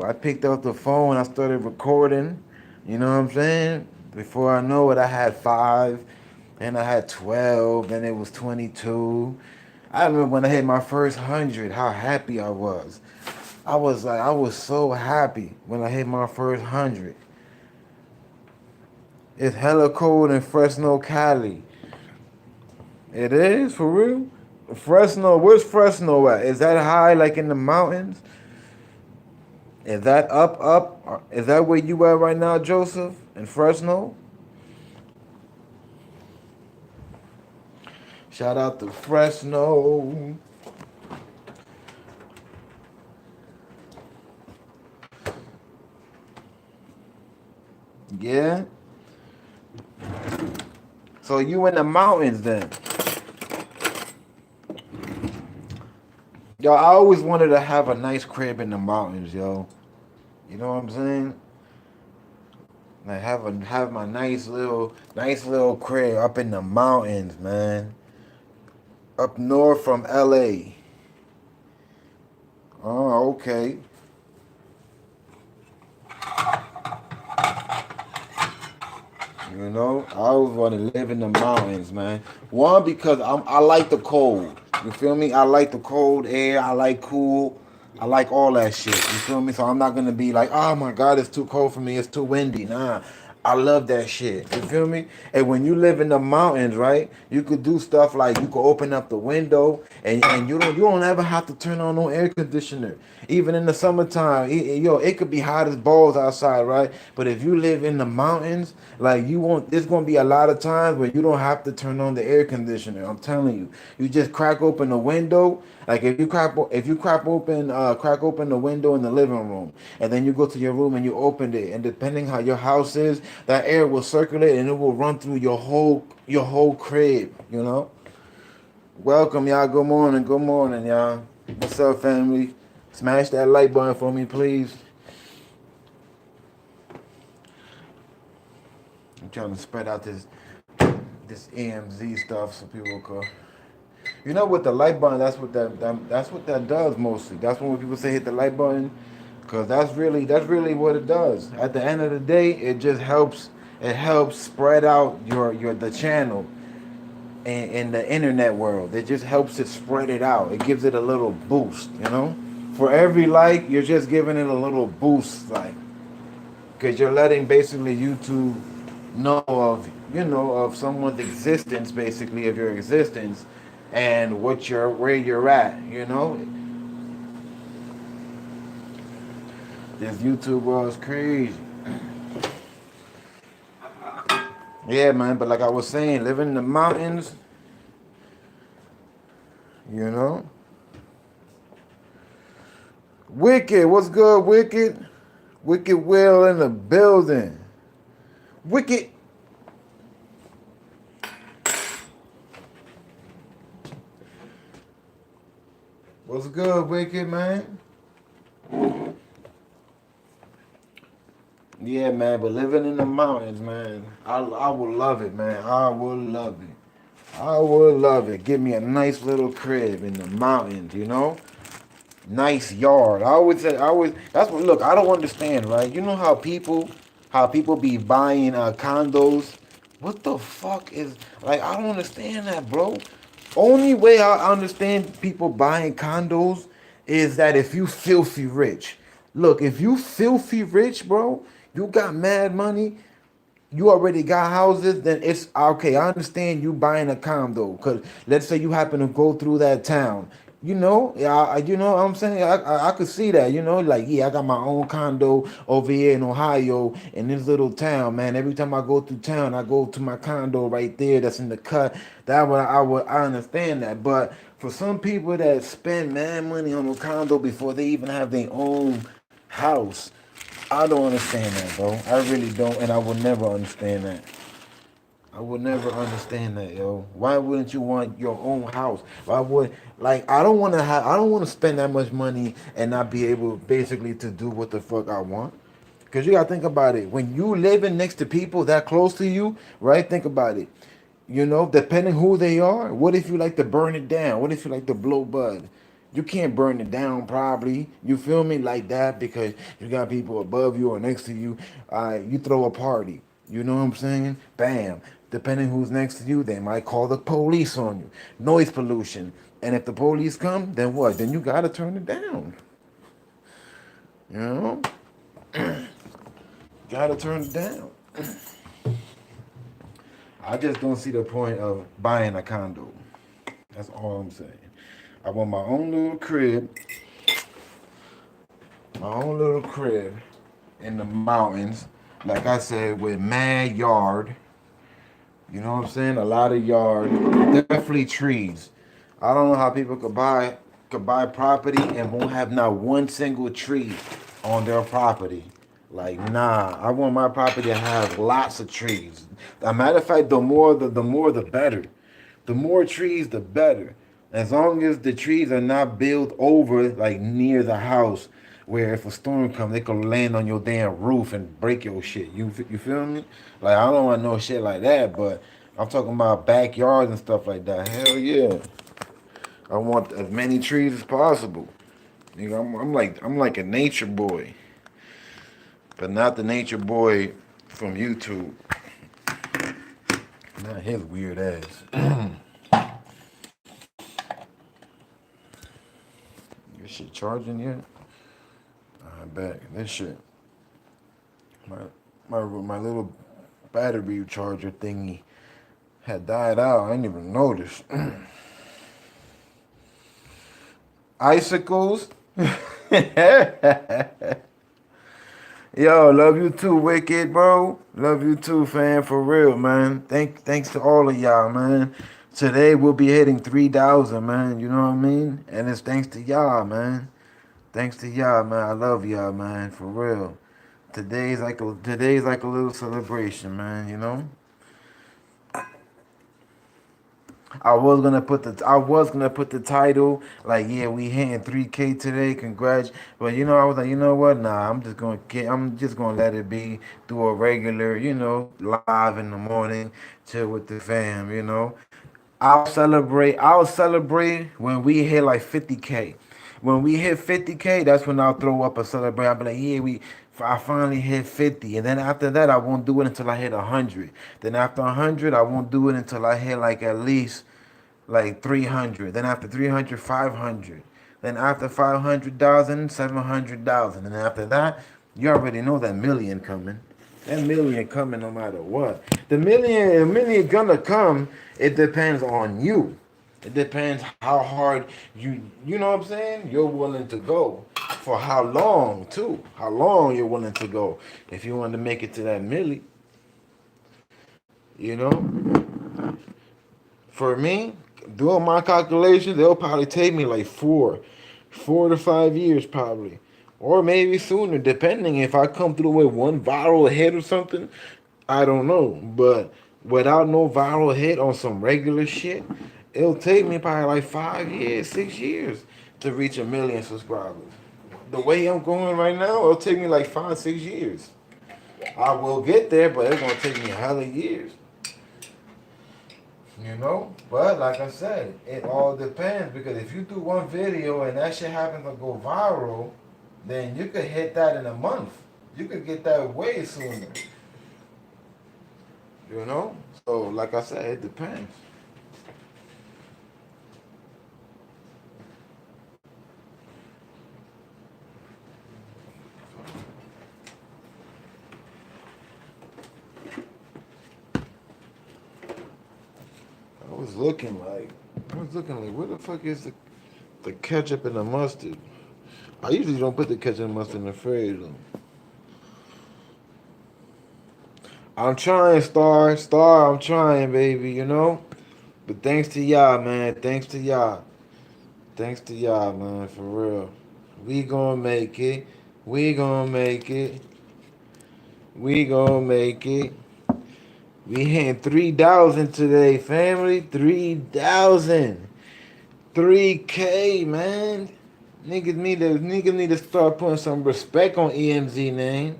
I picked up the phone, I started recording. You know what I'm saying? Before I know it, I had 5, and I had 12, then it was 22. I remember when I hit my first 100, how happy I was. I was so happy when I hit my first 100. It's hella cold in Fresno, Cali. It is, for real? Fresno, where's Fresno at? Is that high, like in the mountains? Is that up? Is that where you at right now, Joseph? In Fresno? Shout out to Fresno. Yeah? So you in the mountains then? Yo, I always wanted to have a nice crib in the mountains, yo. You know what I'm saying? Like have my nice little crib up in the mountains, man. Up north from LA. Oh, okay. I always want to live in the mountains, man. One, because I like the cold. You feel me? I like the cold air. I like cool. I like all that shit. You feel me? So I'm not gonna be like, oh my god, it's too cold for me. It's too windy. Nah, I love that shit. You feel me? And when you live in the mountains, right? You could do stuff like you could open up the window, and you don't ever have to turn on no air conditioner. Even in the summertime, it could be hot as balls outside, right? But if you live in the mountains, like you won't. There's gonna be a lot of times where you don't have to turn on the air conditioner. I'm telling you, you just crack open the window. Like if you crack open the window in the living room, and then you go to your room and you opened it, and depending how your house is, that air will circulate and it will run through your whole crib. Welcome, y'all. Good morning, y'all. What's up, family? Smash that like button for me, please. I'm trying to spread out this EmZ stuff so people could. With the like button, that's what that does mostly. That's when people say hit the like button, cause that's really what it does. At the end of the day, it just helps. It helps spread out the channel in the internet world. It just helps it spread it out. It gives it a little boost. For every like, you're just giving it a little boost, like, because you're letting basically YouTube know of someone's existence, basically of your existence, and where you're at. This YouTube world is crazy. Yeah, man. But like I was saying, living in the mountains, you know. Wicked, what's good, Wicked? Wicked Will in the building. Wicked. What's good, Wicked, man? Yeah, man, but living in the mountains, man, I would love it, man. I would love it. I would love it. Give me a nice little crib in the mountains. Nice yard. That's what, look, I don't understand, right? You know how people be buying condos? What the fuck is, like, I don't understand that, bro. Only way I understand people buying condos is that if you filthy rich. Look, if you filthy rich, bro, you got mad money, you already got houses, then it's okay. I understand you buying a condo, cause let's say you happen to go through that town. Yeah, you know what I'm saying? I could see that, like, yeah, I got my own condo over here in Ohio in this little town, man. Every time I go through town, I go to my condo right there that's in the cut. I understand that. But for some people that spend mad money on a condo before they even have their own house, I don't understand that, bro. I really don't, and I will never understand that. I would never understand that, yo. Why wouldn't you want your own house? Why would like I don't want to spend that much money and not be able basically to do what the fuck I want. Cause you gotta think about it. When you living next to people that close to you, right? Think about it. Depending who they are. What if you like to burn it down? What if you like to blow bud? You can't burn it down, probably. You feel me, like that, because you got people above you or next to you. You throw a party. You know what I'm saying? Bam. Depending who's next to you, they might call the police on you. Noise pollution. And if the police come, then what? Then you gotta turn it down. You know? Gotta turn it down. I just don't see the point of buying a condo. That's all I'm saying. I want my own little crib in the mountains. Like I said, with mad yard. You know what I'm saying? A lot of yard. Definitely trees. I don't know how people could buy property and won't have not one single tree on their property. Like, nah, I want my property to have lots of trees. As a matter of fact, the more the better. The more trees, the better. As long as the trees are not built over, like near the house, where if a storm comes, they could land on your damn roof and break your shit. You feel me? Like, I don't want no shit like that, but I'm talking about backyards and stuff like that. Hell yeah, I want as many trees as possible. I'm like a nature boy, but not the nature boy from YouTube. Not his weird ass. This shit charging yet? I bet this shit. My my little battery charger thingy had died out. I didn't even notice. Icicles. Yo, love you too, Wicked, bro. Love you too, fam, for real, man. Thanks to all of y'all, man. Today we'll be hitting 3,000, man. You know what I mean? And it's thanks to y'all, man. Thanks to y'all, man. I love y'all, man, for real. Today's like a little celebration, man. I was gonna put the title like, yeah, we hitting 3K today, congrats. But I was like, you know what? Nah, I'm just gonna let it be. Do a regular, live in the morning, chill with the fam. I'll celebrate when we hit like 50K. When we hit 50K, that's when I'll throw up a celebration. I'll be like, yeah, I finally hit 50. And then after that, I won't do it until I hit 100. Then after 100, I won't do it until I hit like at least like 300. Then after 300, 500. Then after 500,000, 700,000. And after that, you already know that million coming. That million coming no matter what. The million gonna come. It depends on you. It depends how hard you know what I'm saying? You're willing to go. For how long too. How long you're willing to go. If you want to make it to that milli, you know? For me, doing my calculations, they'll probably take me like 4 to 5 years probably. Or maybe sooner, depending if I come through with one viral hit or something. I don't know. But without no viral hit on some regular shit, it'll take me probably like 5 years, 6 years to reach a million subscribers. The way I'm going right now, it'll take me like 5, 6 years. I will get there, but it's gonna take me a hell of years. But like I said, it all depends, because if you do one video and that shit happens to go viral, then you could hit that in a month. You could get that way sooner. you know so like I said, it depends. I was looking like, where the fuck is the ketchup and the mustard? I usually don't put the ketchup and mustard in the fridge though. I'm trying, Star, I'm trying, baby, you know? But thanks to y'all, man. Thanks to y'all. Thanks to y'all, man, for real. We gonna make it. We gonna make it. We gonna make it. We hitting 3,000 today, family. 3,000. 3K, man. Niggas need to start putting some respect on EmZ name.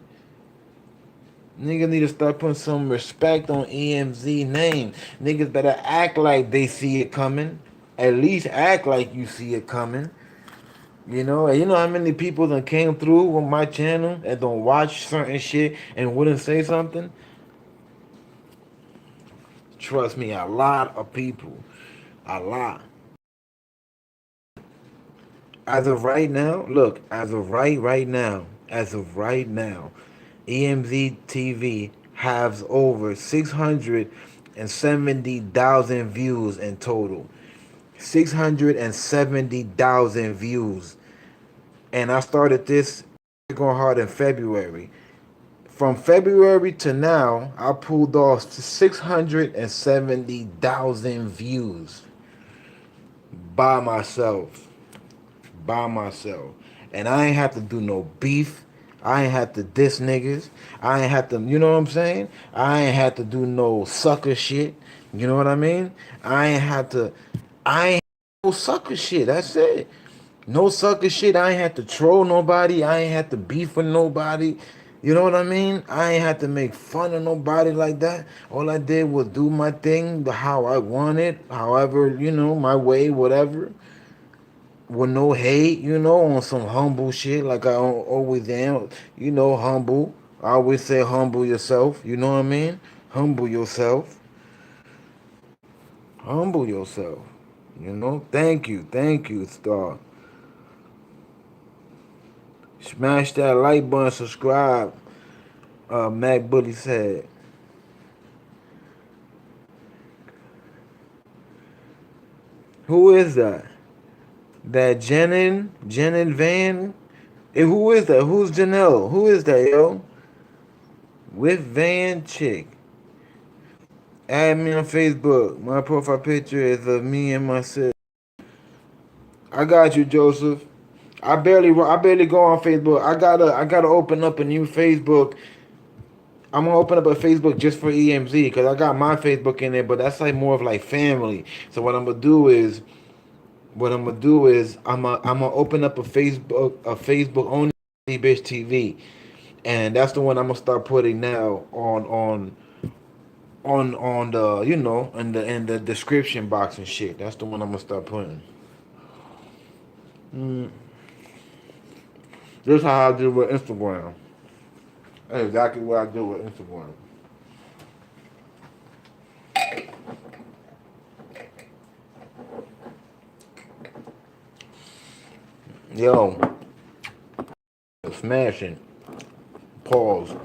Niggas need to start putting some respect on EmZ name. Niggas better act like they see it coming. At least act like you see it coming. And you know how many people that came through on my channel and don't watch certain shit and wouldn't say something? Trust me, a lot of people. A lot. As of right now, look, as of right now, EmZ TV has over 670,000 views in total. 670,000 views. And I started this going hard in February. From February to now, I pulled off 670,000 views by myself. By myself. And I ain't have to do no beef. I ain't have to diss niggas. I ain't have to, you know what I'm saying? I ain't have to do no sucker shit. You know what I mean? I ain't no sucker shit. That's it. No sucker shit. I ain't had to troll nobody. I ain't had to beef with nobody. You know what I mean? I ain't had to make fun of nobody like that. All I did was do my thing how I wanted, however, my way, whatever. With no hate, on some humble shit like I always am. Humble. I always say humble yourself. You know what I mean? Humble yourself. Humble yourself. Thank you. Thank you, Star. Smash that like button, subscribe. Mac Bully said. Who is that? That Jenin Van? Who is that? Who's Janelle? Who is that, yo? With Van Chick. Add me on Facebook. My profile picture is of me and my sister. I got you, Joseph. I barely go on Facebook. I gotta open up a new Facebook. I'm gonna open up a Facebook just for EmZ because I got my Facebook in there, but that's like more of like family. So what I'm gonna do is I'm gonna open up a Facebook only Bitch TV, and that's the one I'm gonna start putting now on the in the description box and shit. That's the one I'm gonna start putting. This is how I do with Instagram. That's exactly what I do with Instagram. Yo, smashing. Pause.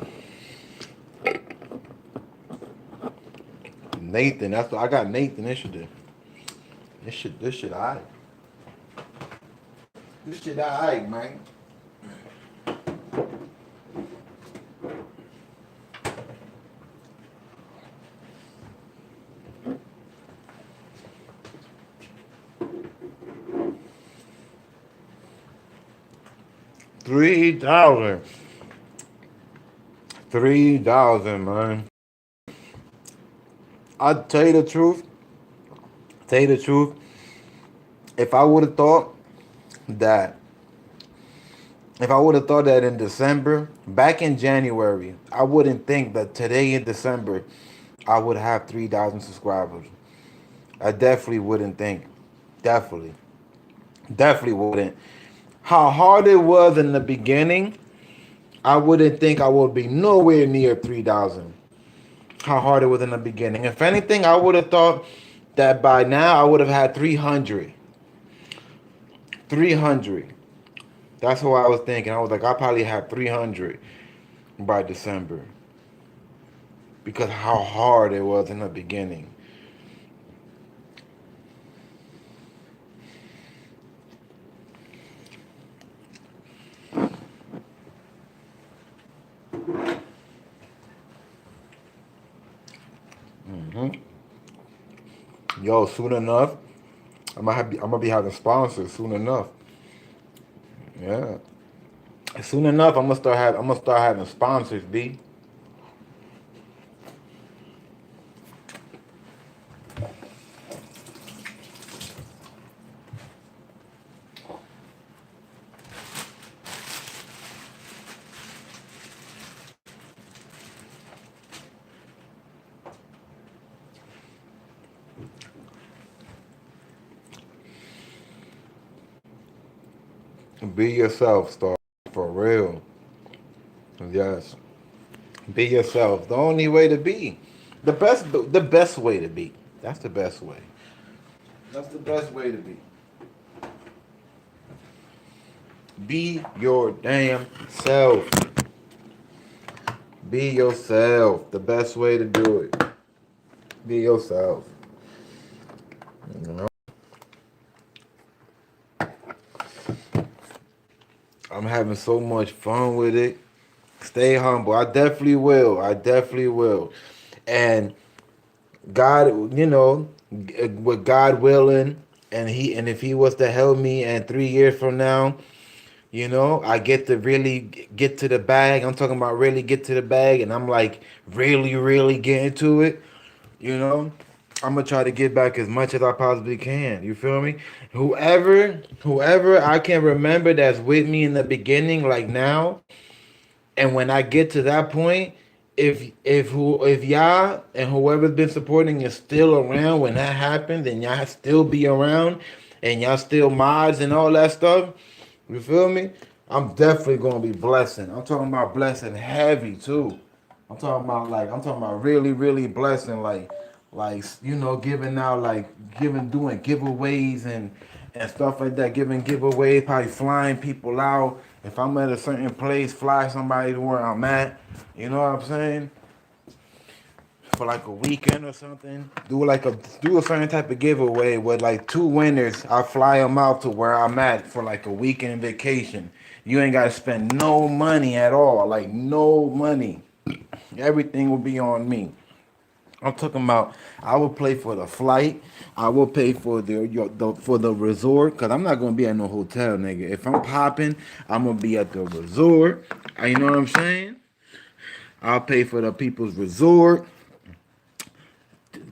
Nathan, I got Nathan yesterday. This shit alright. This shit alright, man. 3,000. 3,000, man. I tell you the truth. Tell you the truth. If I would have thought that, if I would have thought that in December, back in January, I wouldn't think that today in December, I would have 3,000 subscribers. I definitely wouldn't think. Definitely. Definitely wouldn't. How hard it was in the beginning, I wouldn't think I would be nowhere near 3,000. How hard it was in the beginning. If anything, I would have thought that by now I would have had 300. 300. That's what I was thinking. I was like, I probably have 300 by December. Because how hard it was in the beginning. Yo, soon enough, I'm gonna be having sponsors soon enough. Yeah. Soon enough, I'm gonna start having sponsors, B. Be yourself, Star. For real. Yes. Be yourself. The only way to be. The best way to be. That's the best way. That's the best way to be. Be your damn self. Be yourself. The best way to do it. Be yourself. You know? I'm having so much fun with it. Stay humble. I definitely will. I definitely will. And God, with God willing, and if He was to help me, and 3 years from now, I get to really get to the bag. I'm talking about really get to the bag, and I'm like really, really get into it. You know, I'm gonna try to get back as much as I possibly can. You feel me? Whoever I can remember that's with me in the beginning, like now, and when I get to that point, if y'all and whoever's been supporting is still around when that happens, and y'all still be around, and y'all still mods and all that stuff, you feel me? I'm definitely gonna be blessing. I'm talking about blessing heavy too. I'm talking about really, really blessing, like giving out, like doing giveaways and stuff like that, giving giveaways, probably flying people out. If I'm at a certain place, fly somebody to where I'm at. You know what I'm saying? For like a weekend or something. Do a certain type of giveaway with like two winners. I fly them out to where I'm at for like a weekend vacation. You ain't gotta spend no money at all, like no money. Everything will be on me. I'm talking about I will pay for the flight. I will pay for for the resort, cause I'm not gonna be at no hotel, nigga. If I'm popping, I'm gonna be at the resort. You know what I'm saying? I'll pay for the people's resort.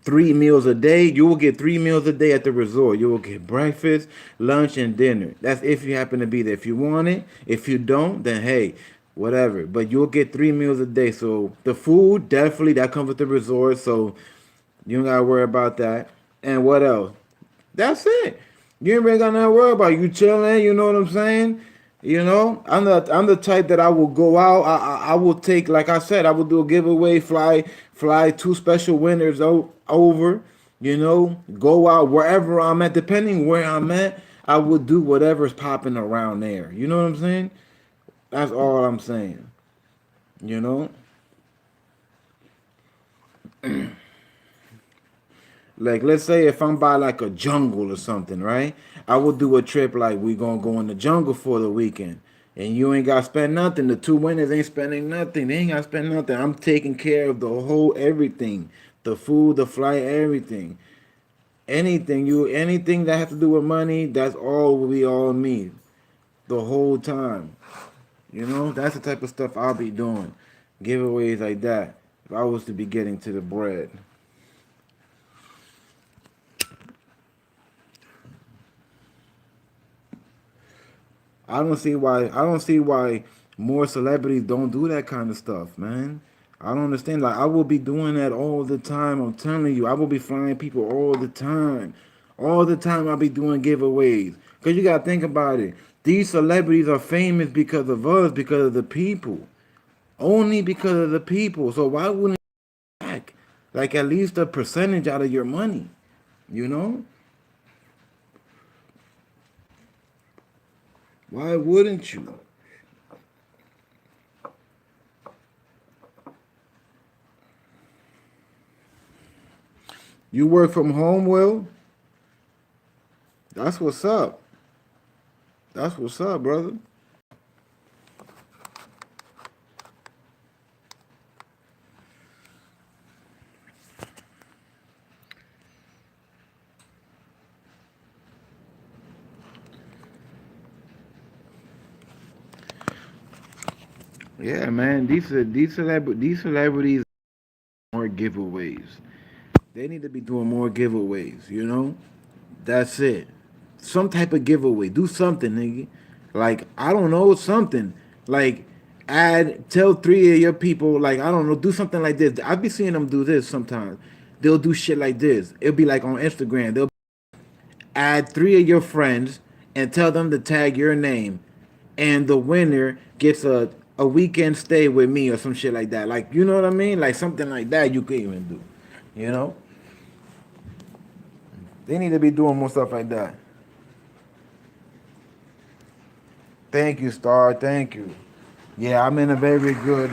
3 meals a day. You will get 3 meals a day at the resort. You will get breakfast, lunch, and dinner. That's if you happen to be there. If you want it, if you don't, then hey, whatever. But you'll get 3 meals a day. So the food definitely that comes with the resort. So you don't gotta worry about that. And what else? That's it. You ain't really got nothing to worry about. You chilling, you know what I'm saying? I'm the type that I will go out. I will take, like I said, I will do a giveaway, fly two special winners over. Go out wherever I'm at, depending where I'm at. I will do whatever's popping around there. You know what I'm saying? That's all I'm saying. You know. Like, let's say if I'm by like a jungle or something, right? I will do a trip like we gonna go in the jungle for the weekend. And you ain't gotta spend nothing. The two winners ain't spending nothing. They ain't gotta spend nothing. I'm taking care of the whole everything. The food, the flight, everything. Anything that has to do with money, that's all we all need. The whole time. That's the type of stuff I'll be doing. Giveaways like that. If I was to be getting to the bread. I don't see why more celebrities don't do that kind of stuff, man. I don't understand. Like I will be doing that all the time. I'm telling you, I will be flying people all the time. All the time I'll be doing giveaways. Cause you gotta think about it. These celebrities are famous because of us, because of the people. Only because of the people. So why wouldn't you back? Like at least a percentage out of your money. You know? Why wouldn't you? You work from home, Will? That's what's up. That's what's up, brother. Yeah, man. These celebrities more giveaways. They need to be doing more giveaways. You know, that's it. Some type of giveaway. Do something, nigga. Like I don't know something. Like tell three of your people. Like I don't know. Do something like this. I be seeing them do this sometimes. They'll do shit like this. It'll be like on Instagram. They'll add three of your friends and tell them to tag your name, and the winner gets a weekend stay with me or some shit like that. Like you know what I mean? Like something like that you could even do. You know? They need to be doing more stuff like that. Thank you, Star. Thank you. Yeah, I'm in a very good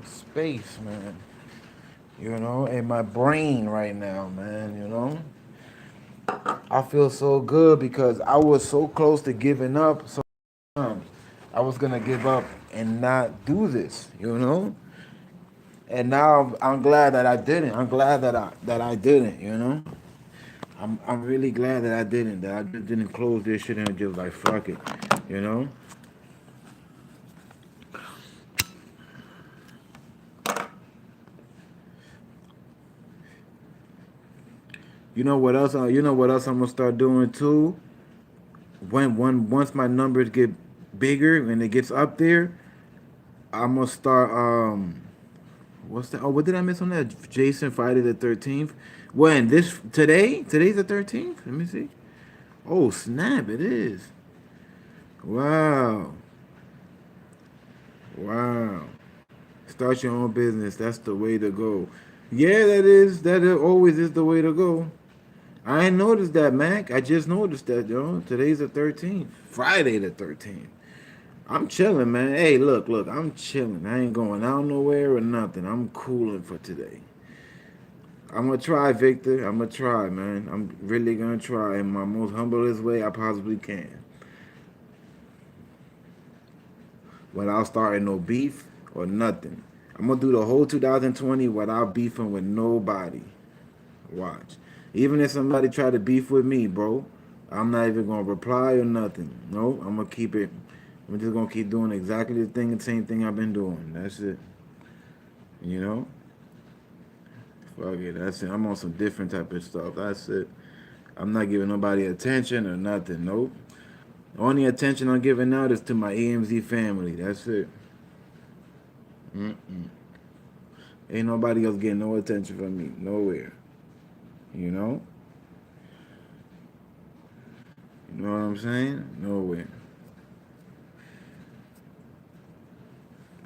space, man. You know, in my brain right now, man. You know, I feel so good because I was so close to giving up. So I was gonna give up and not do this. You know, and now I'm glad that I didn't. I'm glad that I didn't. You know, I'm really glad that I didn't. That I just didn't close this shit and just like fuck it. You know. You know what else? You know what else I'm gonna start doing too? Once my numbers get bigger and it gets up there, I'm gonna start. What's that? Oh, what did I miss on that? Jason Friday the 13th. When this today? Today's the 13th. Let me see. Oh snap! It is. Wow. Wow. Start your own business. That's the way to go. Yeah, that is. That always is the way to go. I ain't noticed that, Mac. I just noticed that, yo. Today's the 13th. Friday the 13th. I'm chilling, man. Hey, look. I'm chilling. I ain't going out nowhere or nothing. I'm cooling for today. I'm gonna try, Victor. I'm gonna try, man. I'm really gonna try in my most humblest way I possibly can. Without starting no beef or nothing. I'm gonna do the whole 2020 without beefing with nobody. Watch. Even if somebody try to beef with me, bro, I'm not even gonna reply or nothing. No, I'm gonna keep it. I'm just gonna keep doing exactly the same thing I've been doing. That's it. You know? Fuck it. That's it. I'm on some different type of stuff. That's it. I'm not giving nobody attention or nothing. Nope. The only attention I'm giving out is to my EmZ family. That's it. Mm-mm. Ain't nobody else getting no attention from me. Nowhere. You know? You know what I'm saying? Nowhere.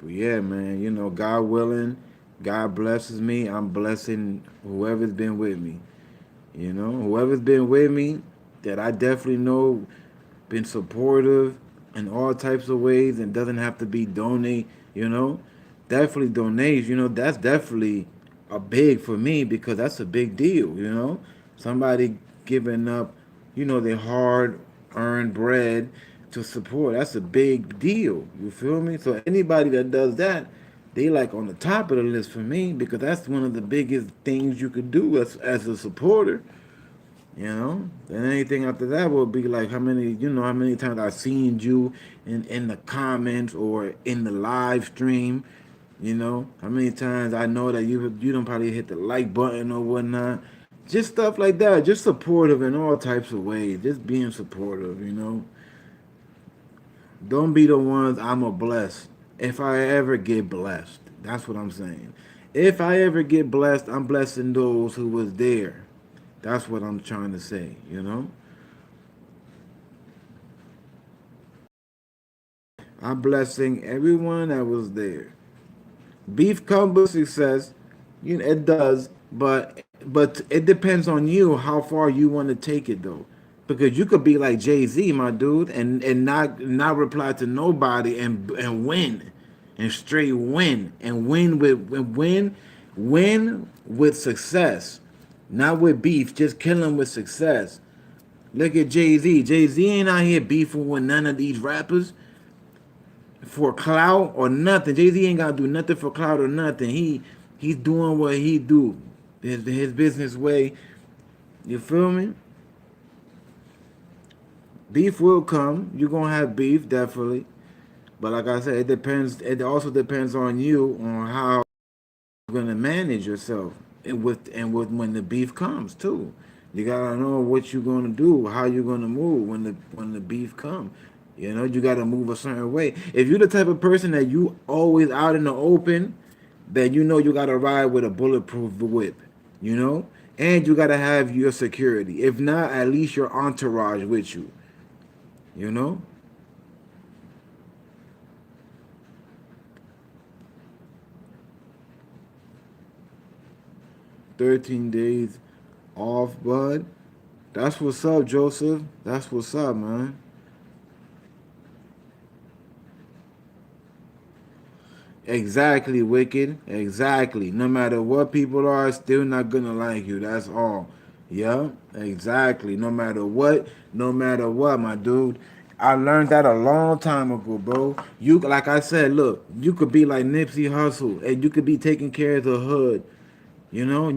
But yeah, man, you know, God willing, God blesses me. I'm blessing whoever's been with me. You know, whoever's been with me that I definitely know been supportive in all types of ways and doesn't have to be donate, you know. Definitely donate, you know, that's definitely a big for me because that's a big deal, you know. Somebody giving up, you know, their hard earned bread to support. That's a big deal. You feel me? So anybody that does that, they like on the top of the list for me because that's one of the biggest things you could do as a supporter. You know, then anything after that will be like how many times I've seen you in the comments or in the live stream. You know, how many times I know that you don't probably hit the like button or whatnot. Just stuff like that. Just supportive in all types of ways. Just being supportive. You know, don't be the ones I'm a blessed. If I ever get blessed, that's what I'm saying. If I ever get blessed, I'm blessing those who was there. That's what I'm trying to say, you know? I'm blessing everyone that was there. Beef comes with success. You know, it does, but it depends on you how far you want to take it though. Because you could be like Jay-Z, my dude, and not reply to nobody and win. And straight win with success. Not with beef, just killing with success. Look at Jay Z. Jay Z ain't out here beefing with none of these rappers for clout or nothing. Jay Z ain't gotta do nothing for clout or nothing. He's doing what he do, his business way. You feel me? Beef will come. You're gonna have beef definitely, But like I said, it depends. It also depends on you on how you're gonna manage yourself, and with when the beef comes too. You gotta know what you're gonna do, how you're gonna move when the beef comes. You know, you gotta move a certain way. If you're the type of person that you always out in the open, then you know you gotta ride with a bulletproof whip. You know, and you gotta have your security. If not, at least your entourage with you. You know, 13 days off, bud. That's what's up, Joseph. That's what's up, man. Exactly, Wicked. Exactly. No matter what people are, still not gonna like you. That's all. Yeah, exactly. No matter what, my dude. I learned that a long time ago, bro. You like I said, look, you could be like Nipsey Hussle, and you could be taking care of the hood. You know,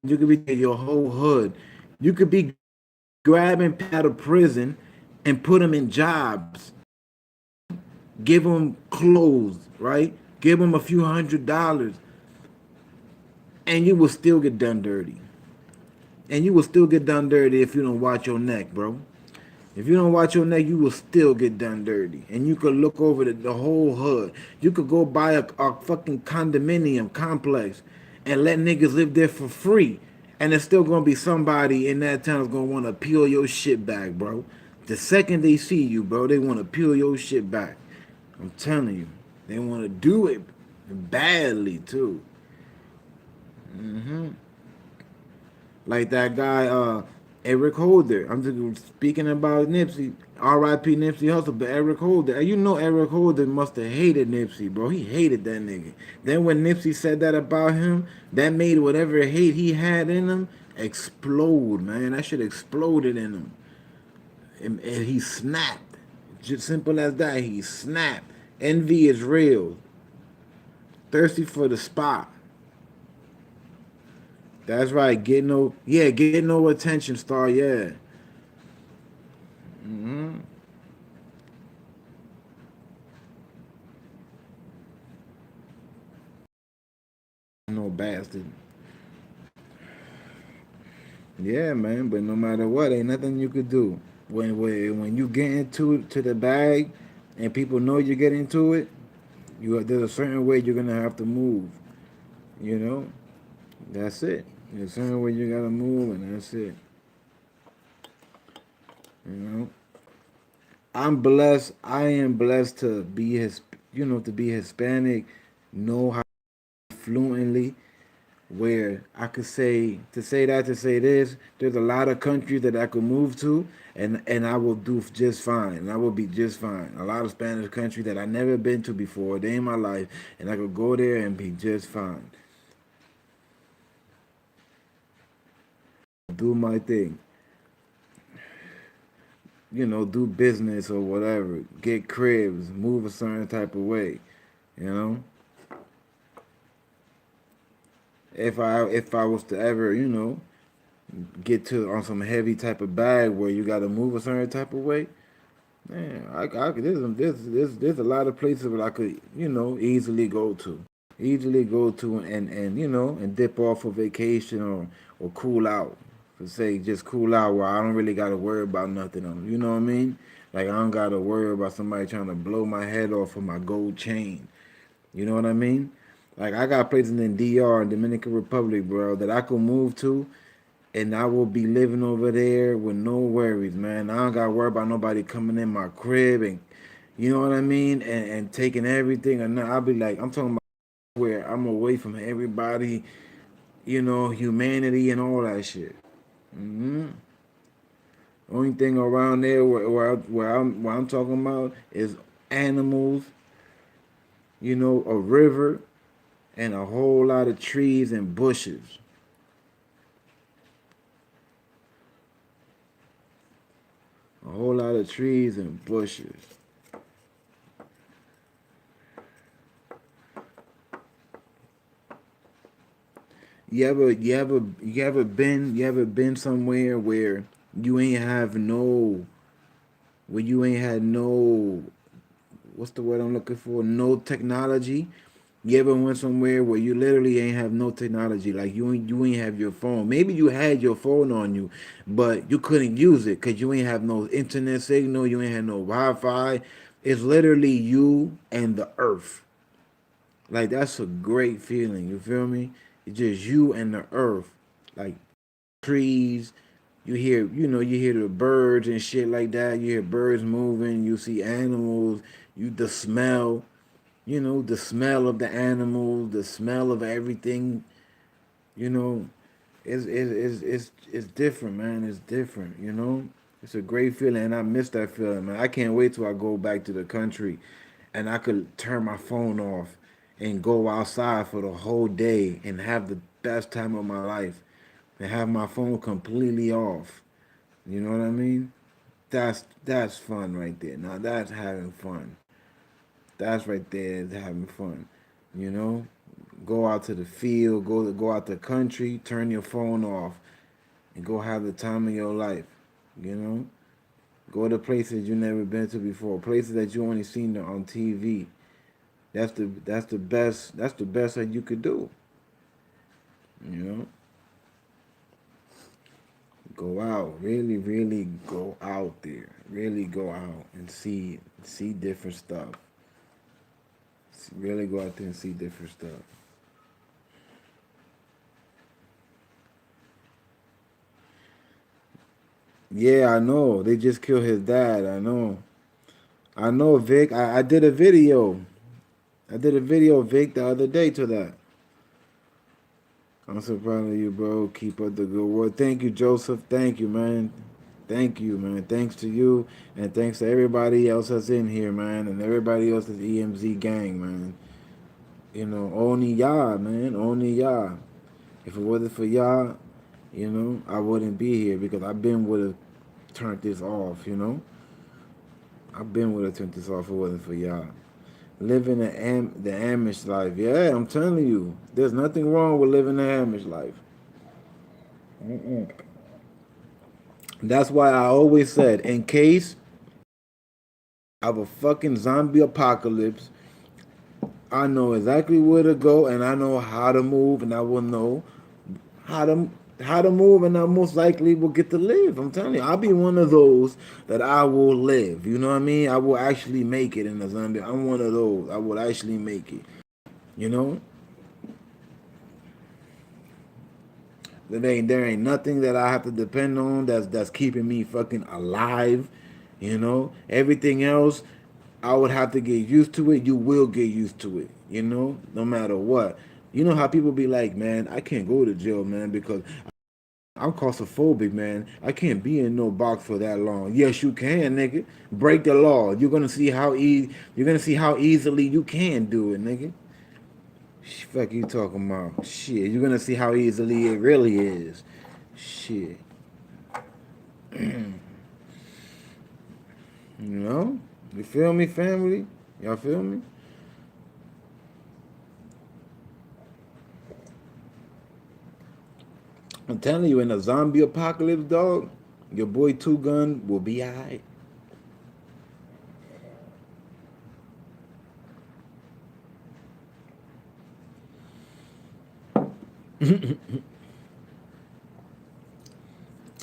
you could be taking your whole hood. You could be grabbing people out of prison and put them in jobs. Give them clothes, right? Give them a few $100s, and you will still get done dirty. And you will still get done dirty if you don't watch your neck, bro. If you don't watch your neck, you will still get done dirty. And you could look over the whole hood. You could go buy a fucking condominium complex and let niggas live there for free. And there's still gonna be somebody in that town that's gonna wanna peel your shit back, bro. The second they see you, bro, they wanna peel your shit back. I'm telling you. They wanna do it badly too. Like that guy, Eric Holder. I'm just speaking about Nipsey. R.I.P. Nipsey Hussle, but Eric Holder. And you know Eric Holder must have hated Nipsey, bro. He hated that nigga. Then when Nipsey said that about him, that made whatever hate he had in him explode, man. That shit exploded in him. And he snapped. Just simple as that. He snapped. Envy is real. Thirsty for the spot. That's right. Get no attention, star. Yeah. No bastard. Yeah, man. But no matter what, ain't nothing you could do. When you get into to the bag, and people know you get into it, there's a certain way you're gonna have to move. You know, that's it. There's a certain way you gotta move, and that's it. You know, I'm blessed. I am blessed to be to be Hispanic, know how fluently where I could say to say this. There's a lot of countries that I could move to, and I will do just fine. And I will be just fine. A lot of Spanish countries that I never been to before, day in my life, and I could go there and be just fine. Do my thing. Do business or whatever. Get cribs, move a certain type of way. You know, if I was to ever get to on some heavy type of bag where you got to move a certain type of way. Man, I could, there's a lot of places that I could easily go to, and dip off for vacation or cool out, for say just cool out where I don't really gotta worry about nothing on. You know what I mean? Like I don't gotta worry about somebody trying to blow my head off for my gold chain. You know what I mean? Like I got places in DR and Dominican Republic, bro, that I could move to, and I will be living over there with no worries, man. I don't gotta worry about nobody coming in my crib and you know what I mean, and taking everything. And I'll be like, I'm talking about where I'm away from everybody, humanity and all that shit. hmm Only thing around there where I'm talking about is animals, a river, and a whole lot of trees and bushes. A whole lot of trees and bushes. You ever been somewhere you ain't have no where you ain't had no what's the word I'm looking for? No technology. You ever went somewhere where you literally ain't have no technology, like you ain't have your phone. Maybe you had your phone on you, but you couldn't use it because you ain't have no internet signal. You ain't have no Wi-Fi. It's literally you and the earth. Like that's a great feeling. You feel me? It's just you and the earth. Like trees. You hear the birds and shit like that. You hear birds moving. You see animals. The smell. The smell of the animals, the smell of everything. You know, it's different, man. It's different. It's a great feeling, and I miss that feeling, man. I can't wait till I go back to the country, and I could turn my phone off and go outside for the whole day and have the best time of my life, and have my phone completely off. You know what I mean? That's fun right there. Now that's having fun. That's right there is having fun. You know, go out to the field, go out the country, turn your phone off, and go have the time of your life. You know, go to places you never been to before, places that you only seen on TV. That's the best. That's the best that you could do. You know, go out, really, really go out there, really go out and see different stuff. Really go out there and see different stuff. Yeah, I know. They just killed his dad. I know. I know, Vic. I did a video. I did a video, Vic, the other day to that. I'm so proud of you, bro. Keep up the good work. Thank you, Joseph. Thank you, man. Thank you, man. Thanks to you, and thanks to everybody else that's in here, man, and everybody else that's EMZ gang, man. Only y'all, man. Only y'all. If it wasn't for y'all, I wouldn't be here because I've been would have turned this off, I've been would have turned this off if it wasn't for y'all. Living the Amish life. Yeah, I'm telling you. There's nothing wrong with living the Amish life. Mm-mm. That's why I always said, in case of a fucking zombie apocalypse, I know exactly where to go and I know how to move and I will know how to how to move and I most likely will get to live. I'm telling you, I'll be one of those that I will live. You know what I mean? I will actually make it in a zombie. I'm one of those. I will actually make it. You know? There ain't nothing that I have to depend on that's keeping me fucking alive. Everything else, I would have to get used to it. You will get used to it. No matter what. You know how people be like, man, I can't go to jail, man, because I'm claustrophobic, man. I can't be in no box for that long. Yes, you can, nigga. Break the law. You're gonna see how easily you can do it, nigga. Fuck you talking about? Shit, you're gonna see how easily it really is. Shit, you know? You feel me, family? Y'all feel me? I'm telling you, in a zombie apocalypse, dog, your boy Two Gun will be alright.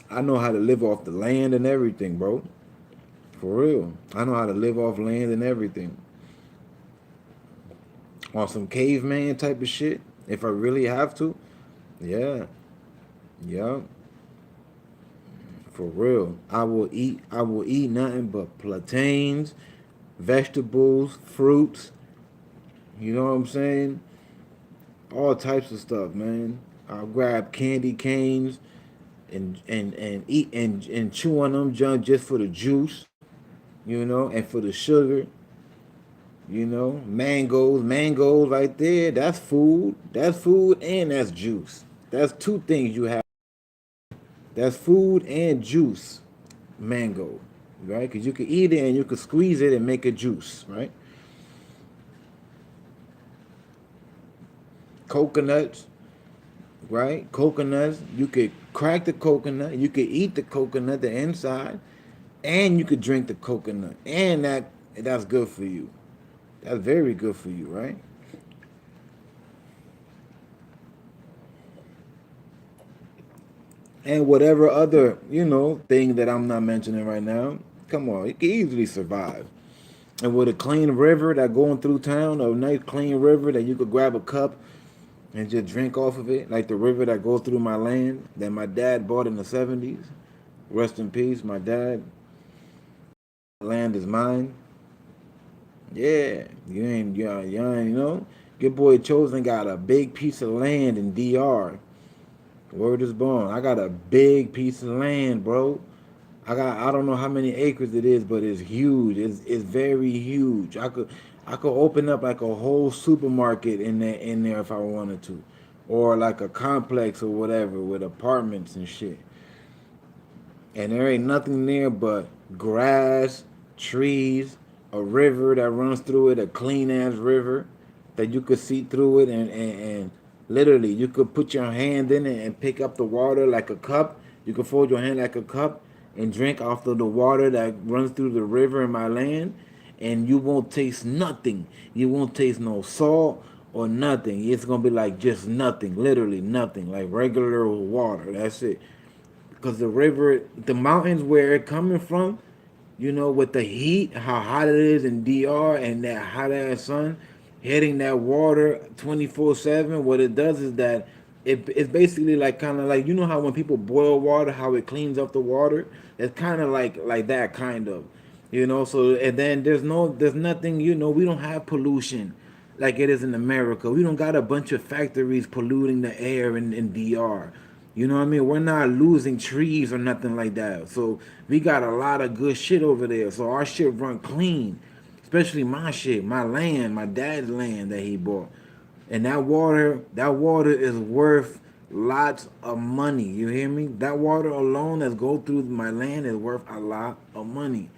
I know how to live off the land and everything, bro. For real. I know how to live off land and everything. On some caveman type of shit. If I really have to. Yeah. Yeah. For real. I will eat nothing but plantains, vegetables, fruits. You know what I'm saying? All types of stuff, man. I'll grab candy canes and eat and chew on them junk just for the juice, and for the sugar. Mangoes right there. That's food. That's food and that's juice. That's two things you have. That's food and juice. Mango, right? Because you can eat it and you can squeeze it and make a juice, right? Coconuts, right? Coconuts. You could crack the coconut. You could eat the coconut, the inside, and you could drink the coconut, and that's good for you. That's very good for you, right? And whatever other, thing that I'm not mentioning right now, come on, you can easily survive. And with a clean river that going through town, a nice clean river that you could grab a cup and just drink off of it, like the river that goes through my land that my dad bought in the 70s. Rest in peace, my dad. Land is mine. Yeah, you ain't. Your boy Chosen got a big piece of land in DR. Word is born. I got a big piece of land, bro. I don't know how many acres it is, but it's huge. It's very huge. I could open up like a whole supermarket in there if I wanted to, or like a complex or whatever with apartments and shit. And there ain't nothing there but grass, trees, a river that runs through it, a clean ass river that you could see through it, and literally you could put your hand in it and pick up the water like a cup. You could fold your hand like a cup and drink off of the water that runs through the river in my land, and you won't taste nothing. You won't taste no salt or nothing. It's gonna be like just nothing, literally nothing, like regular water. That's it. Because the river, the mountains where it coming from, with the heat, how hot it is in DR and that hot ass sun hitting that water 24/7, what it does is that it's basically like kind of like how when people boil water, how it cleans up the water. It's kind of like that kind of, So and then there's nothing, we don't have pollution like it is in America. We don't got a bunch of factories polluting the air in DR. You know what I mean? We're not losing trees or nothing like that. So we got a lot of good shit over there. So our shit run clean. Especially my shit, my land, my dad's land that he bought. And that water is worth lots of money. You hear me? That water alone that's go through my land is worth a lot of money.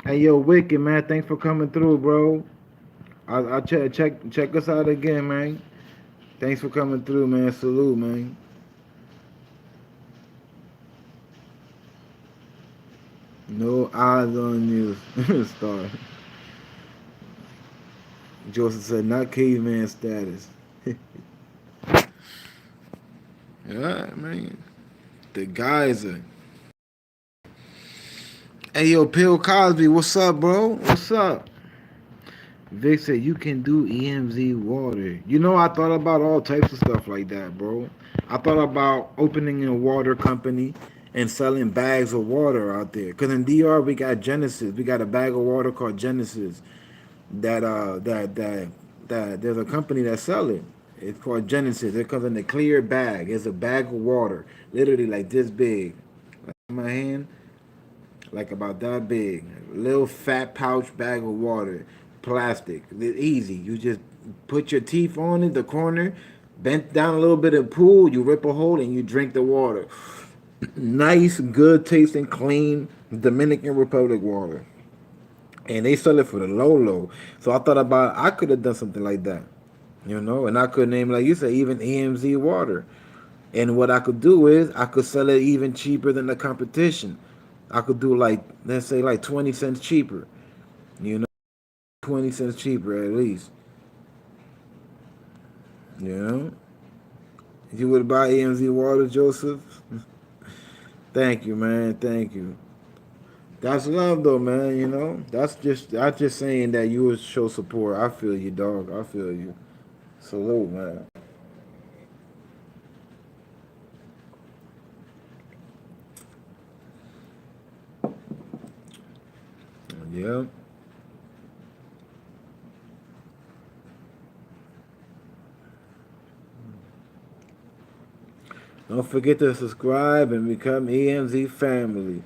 Hey yo, Wicked man, thanks for coming through, bro. I'll check us out again, man. Thanks for coming through, man. Salute, man. No eyes on you, Star. Joseph said, not caveman status. Yeah, man. The geyser. Hey, yo, Bill Cosby, what's up, bro? What's up? Vic said, you can do EMZ water. I thought about all types of stuff like that, bro. I thought about opening a water company and selling bags of water out there. Because in DR, we got Genesis. We got a bag of water called Genesis that there's a company that sell it. It's called Genesis. It comes in a clear bag. It's a bag of water, literally like this big, like in my hand, like about that big. Little fat pouch bag of water, plastic. It's easy. You just put your teeth on it, the corner, bent down a little bit of pool. You rip a hole and you drink the water. Nice, good tasting, clean Dominican Republic water. And they sell it for the low low. So I thought about I could have done something like that, and I could name like you said even EMZ water. And what I could do is I could sell it even cheaper than the competition. I could do like let's say like 20 cents cheaper, you know, 20 cents cheaper at least. You know, if you would buy EMZ water, Joseph. Thank you, man. Thank you. That's love though, man. That's just saying that you would show support. I feel you, dog. I feel you. Salute, man. Yeah. Don't forget to subscribe and become EMZ family.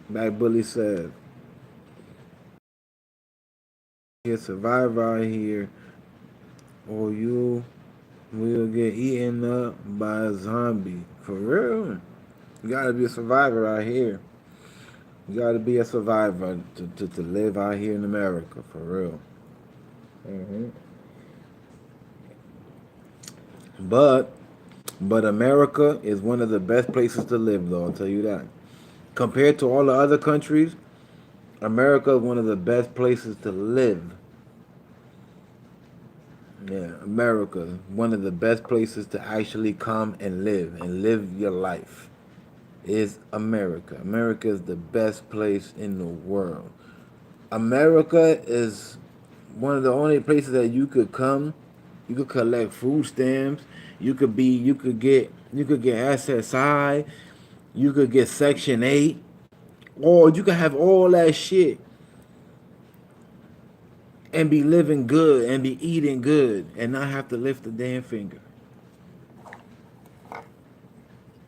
Like Bully said, you survive out here, or you will get eaten up by a zombie. For real. You gotta be a survivor out here. You gotta be a survivor to live out here in America. For real. hmm But But America is one of the best places to live, though, I'll tell you that. Compared to all the other countries, America is one of the best places to live. Yeah, America, one of the best places to actually come and live your life is America. America is the best place in the world. America is one of the only places that you could come. You could collect food stamps. You could get SSI. You could get Section 8. Or you could have all that shit and be living good and be eating good and not have to lift a damn finger.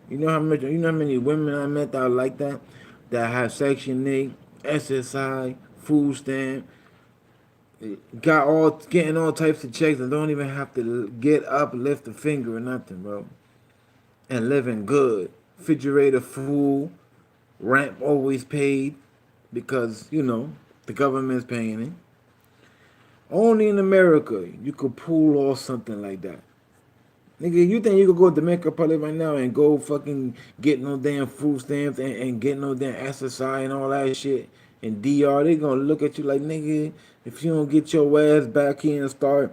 You know how many women I met that are like that? That have Section 8, SSI, food stamp, getting all types of checks and don't even have to get up, lift a finger or nothing, bro. And living good. Refrigerator full, rent always paid because, the government's paying it. Only in America you could pull off something like that. Nigga, you think you could go to Dominican Republic right now and go fucking get no damn food stamps and get no damn SSI and all that shit? And DR, they gonna look at you like, nigga, if you don't get your ass back here and start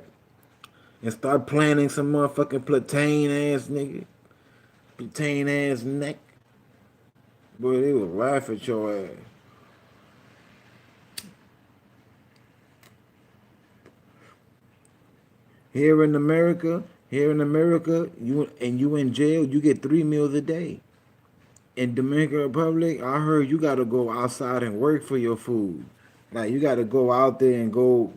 planning some motherfucking platane ass nigga, platane ass neck, boy, they will laugh at your ass. Here in America, you in jail, you get 3 meals a day. In Dominican Republic, I heard you gotta go outside and work for your food. Like you gotta go out there and go.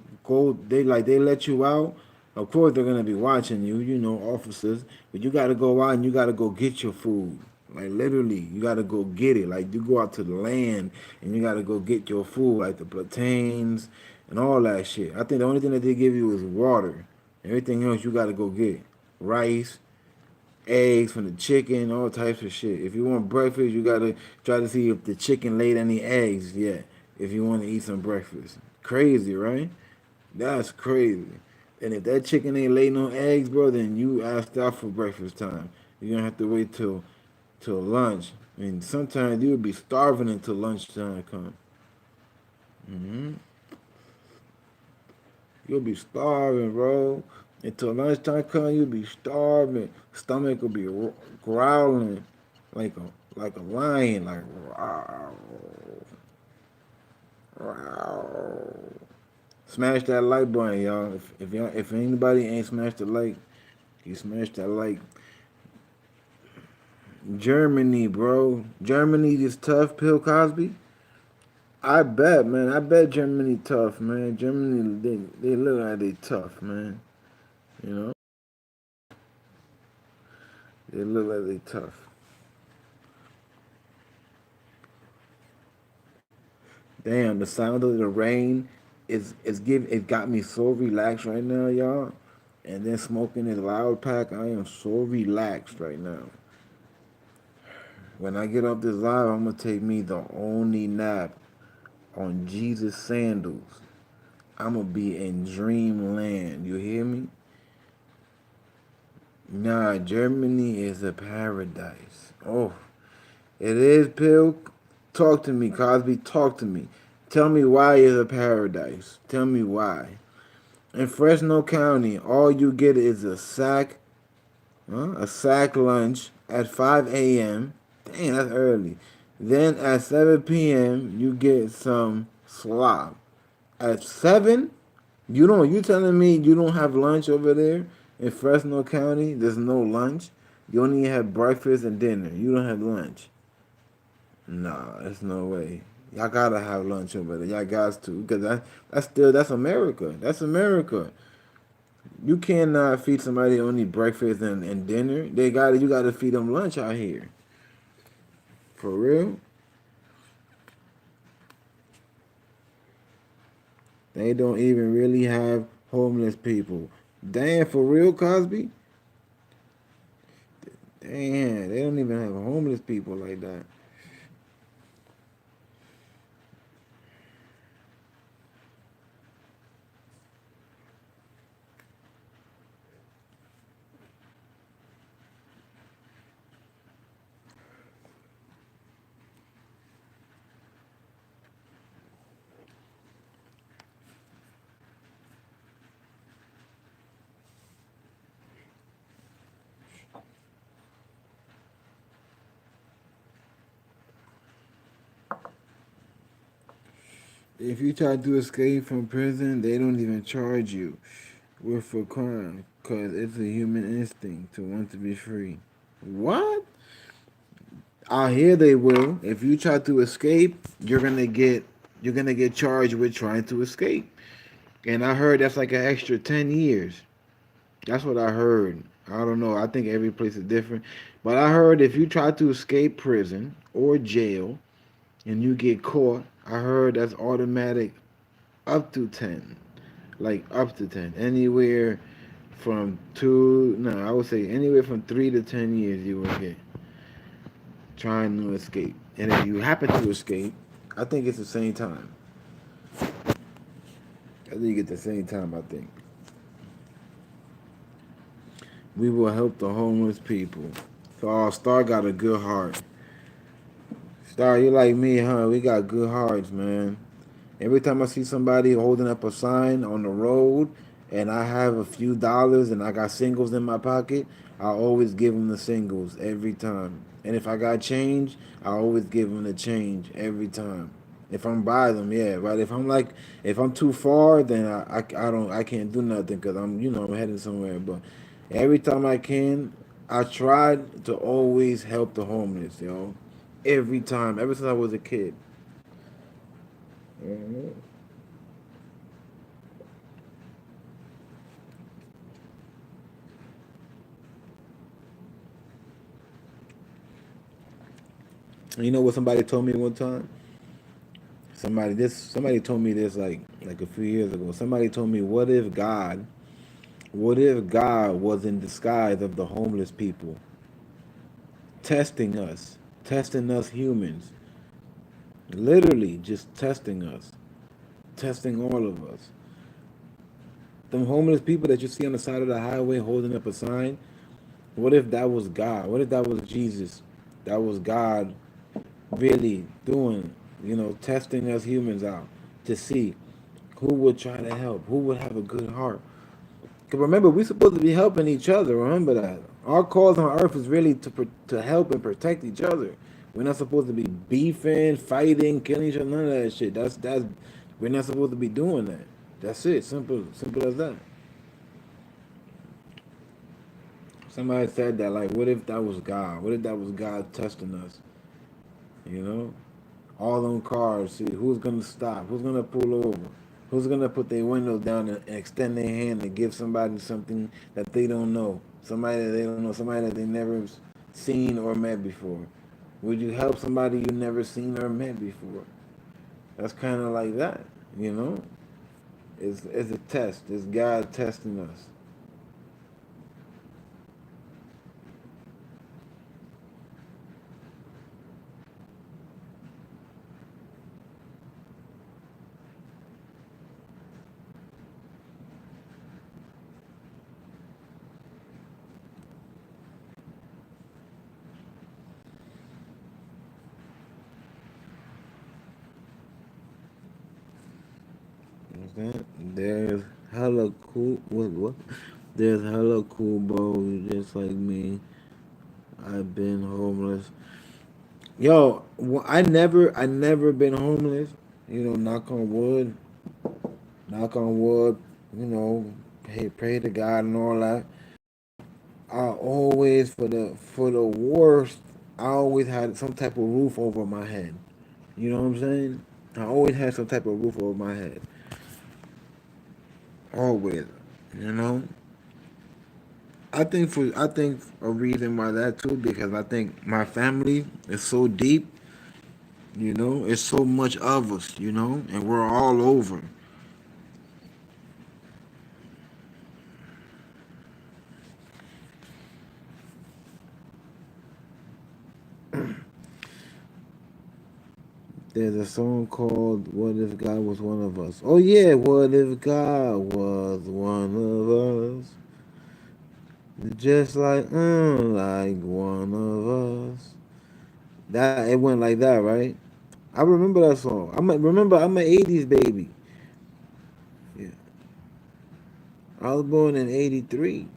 They let you out. Of course they're gonna be watching you, officers. But you gotta go out and you gotta go get your food. Like literally, you gotta go get it. Like you go out to the land and you gotta go get your food, like the plantains and all that shit. I think the only thing that they give you is water. Everything else you gotta go get. Rice, eggs from the chicken, all types of shit. If you want breakfast, you gotta try to see if the chicken laid any eggs yet. If you want to eat some breakfast, crazy, right? That's crazy. And if that chicken ain't laid no eggs, bro, then you asked out for breakfast time. You're gonna have to wait till lunch. I mean, sometimes you would be starving until lunchtime come. hmm You'll be starving, bro. Until lunchtime come, you'll be starving. Stomach will be growling like a lion, like wow, wow. Smash that like button, y'all. If anybody ain't smashed the like, you smash that like. Germany, bro. Germany is tough, Bill Cosby. I bet, man. I bet Germany tough, man. Germany, they look like they tough, man. You know, they look like they tough. Damn, the sound of the rain it got me so relaxed right now, y'all. And then smoking this loud pack, I am so relaxed right now. When I get off this live, I'm gonna take me the only nap on Jesus sandals. I'm gonna be in dreamland. You hear me? Nah, Germany is a paradise. Oh, it is, Pill. Talk to me, Cosby. Talk to me. Tell me why it's a paradise. Tell me why. In Fresno County, all you get is a sack lunch at 5 a.m. Dang, that's early. Then at 7 p.m. you get some slop. At 7, you telling me you don't have lunch over there in Fresno County? There's no lunch. You only have breakfast and dinner. You don't have lunch. Nah, there's no way. Y'all gotta have lunch over there. Y'all got to, because that's America. That's America. You cannot feed somebody only breakfast and dinner. You gotta feed them lunch out here. For real? They don't even really have homeless people. Damn, for real, Cosby? Damn, they don't even have homeless people like that. If you try to escape from prison, they don't even charge you with a crime because it's a human instinct to want to be free. What? Out here they will. If you try to escape, you're gonna get charged with trying to escape. And I heard that's like an extra 10 years. That's what I heard. I don't know. I think every place is different. But I heard if you try to escape prison or jail and you get caught, I heard that's automatic up to 10. Like up to 10. Anywhere from two, no, I would say anywhere from 3 to 10 years you will get trying to escape. And if you happen to escape, I think it's the same time. I think you get the same time, I think. We will help the homeless people. So, Star got a good heart. Star, you like me, huh? We got good hearts, man. Every time I see somebody holding up a sign on the road and I have a few dollars and I got singles in my pocket, I always give them the singles every time. And if I got change, I always give them the change every time. If I'm by them, yeah, right. If I'm too far, then I can't do nothing because I'm heading somewhere. But every time I can, I try to always help the homeless, yo. Every time, ever since I was a kid. Mhm. You know what somebody told me one time? Somebody told me this like a few years ago. Somebody told me, what if God was in disguise of the homeless people, testing us, testing us humans, literally just testing us, testing all of us. Them homeless people that you see on the side of the highway holding up a sign, what if that was God? What if that was Jesus? That was God really doing, testing us humans out to see who would try to help, who would have a good heart. Because remember, we're supposed to be helping each other. Remember that. Our cause on earth is really to help and protect each other. We're not supposed to be beefing, fighting, killing each other, none of that shit. That's we're not supposed to be doing that. That's it. Simple as that. Somebody said that, like, what if that was God? What if that was God testing us? You know? All them cars, see who's gonna stop, who's gonna pull over, who's gonna put their windows down and extend their hand and give somebody something that they don't know, somebody that they don't know, somebody that they never seen or met before. Would you help somebody you never seen or met before? That's kind of like that, you know. It's a test. It's God testing us. Understand? There's hella cool. What? There's hella cool bros just like me. I've been homeless. Yo, I never been homeless. Knock on wood, knock on wood. Pray to God and all that. I always for the worst. I always had some type of roof over my head. You know what I'm saying? I always had some type of roof over my head. Always. You know. I think a reason why that too because I think my family is so deep. It's so much of us. And we're all over. There's a song called "What If God Was One of Us." Oh yeah, what if God was one of us, just like one of us. That it went like that, right? I remember that song. I'm an '80s baby. Yeah, I was born in '83,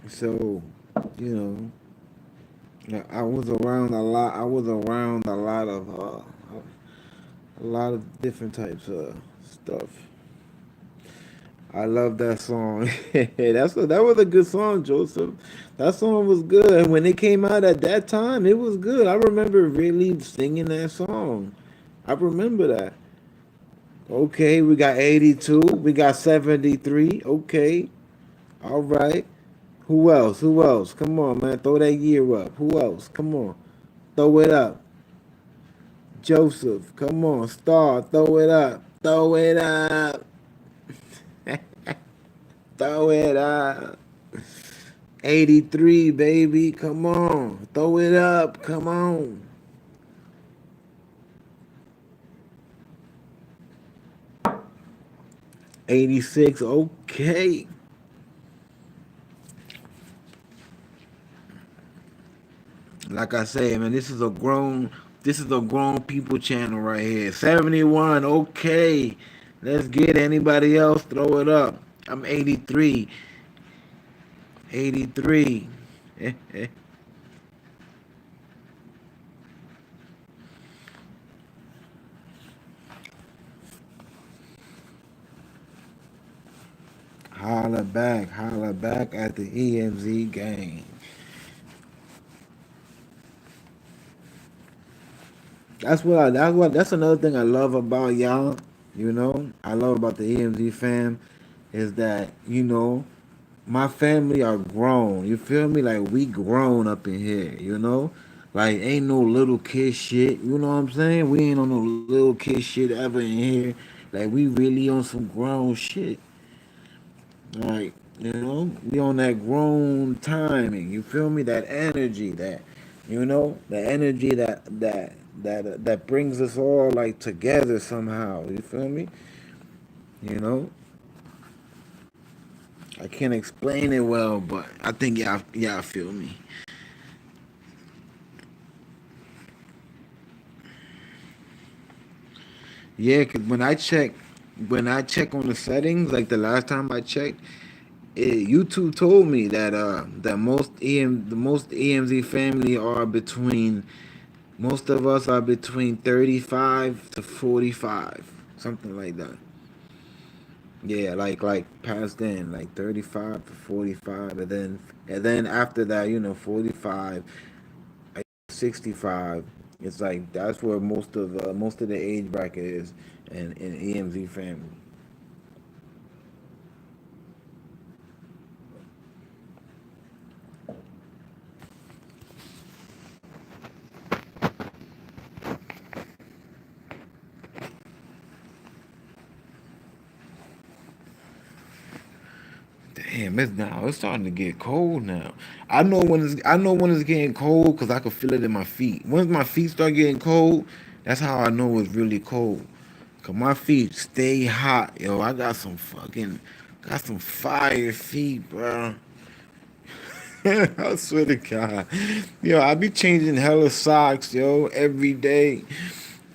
so you know I was around a lot. I was around a lot of A lot of different types of stuff. I love that song. That was a good song, Joseph. That song was good. And when it came out at that time, it was good. I remember really singing that song. I remember that. Okay, we got 82. We got 73. Okay. All right. Who else? Who else? Come on, man. Throw that year up. Who else? Come on. Throw it up. Joseph. Come on. Star. Throw it up. Throw it up. Throw it up. 83, baby. Come on. Throw it up. Come on. 86. Okay. Like I say, man, this is a grown people channel right here. 71. Okay. Let's get anybody else. Throw it up. I'm 83. 83. Holla back at the EMZ game. That's another thing I love about y'all. I love about the EMZ fam is that my family are grown. You feel me? Like we grown up in here. Like ain't no little kid shit. You know what I'm saying? We ain't on no little kid shit ever in here. Like we really on some grown shit. Like, we on that grown timing. You feel me? That energy, the energy that brings us all like together somehow. You feel me? You know, I can't explain it well, but I think y'all feel me. Yeah, 'cause when I check on the settings, like the last time I checked, YouTube told me that most EMZ family are between most of us are between 35 to 45, something like that. Yeah, like past then, like 35 to 45, and then after that, 45, 65. It's like that's where most of the age bracket is in EMZ family. Damn, it's starting to get cold now. I know when it's getting cold because I can feel it in my feet. Once my feet start getting cold, that's how I know it's really cold. Cause my feet stay hot, yo. Got some fire feet, bro. I swear to God, yo, I be changing hella socks, yo, every day.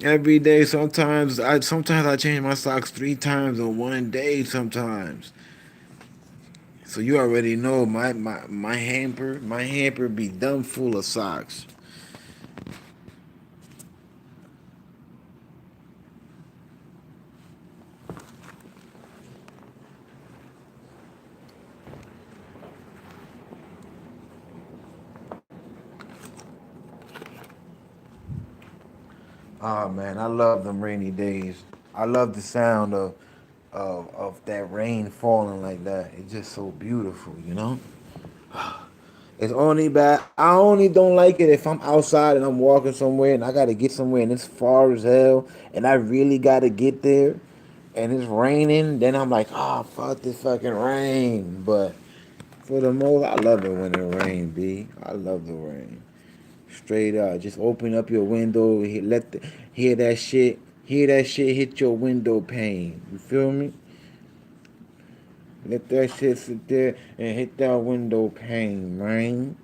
Every day, sometimes I change my socks 3 times in one day. Sometimes, so you already know my hamper be dumb full of socks. Oh man, I love them rainy days. I love the sound of that rain falling like that. It's just so beautiful. It's only bad. I only don't like it if I'm outside and I'm walking somewhere and I gotta get somewhere and it's far as hell and I really gotta get there and it's raining. Then I'm like, oh fuck this fucking rain. But for the most, I love it when it rain, B. I love the rain. Straight up, just open up your window, hear that shit hit your window pane. You feel me? Let that shit sit there and hit that window pane, man.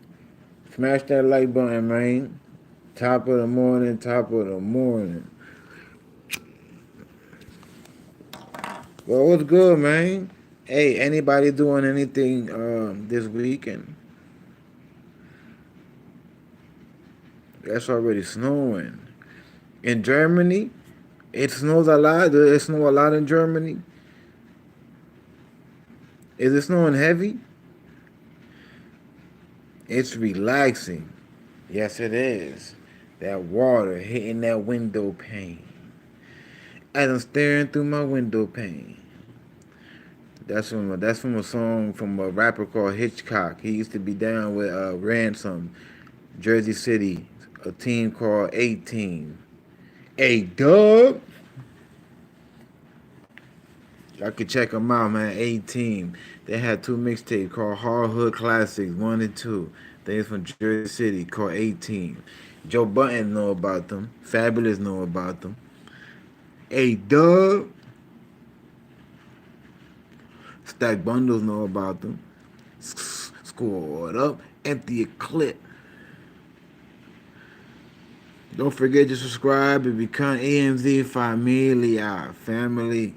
Smash that like button, man. Top of the morning, top of the morning. Well, what's good, man? Hey, anybody doing anything this weekend? That's already snowing. In Germany? It snows a lot. It snow a lot in Germany. Is it snowing heavy? It's relaxing. Yes, it is. That water hitting that window pane. As I'm staring through my window pane. That's from a song from a rapper called Hitchcock. He used to be down with Ransom, Jersey City, a team called 18. A Dub. I could check them out, man. 18. They had two mixtapes called Hard Hood Classics 1 and 2. They from Jersey City called 18. Joe Button know about them. Fabulous know about them. A Dub. Stack Bundles know about them. Score up. Empty a clip. Don't forget to subscribe and become EmZ Family.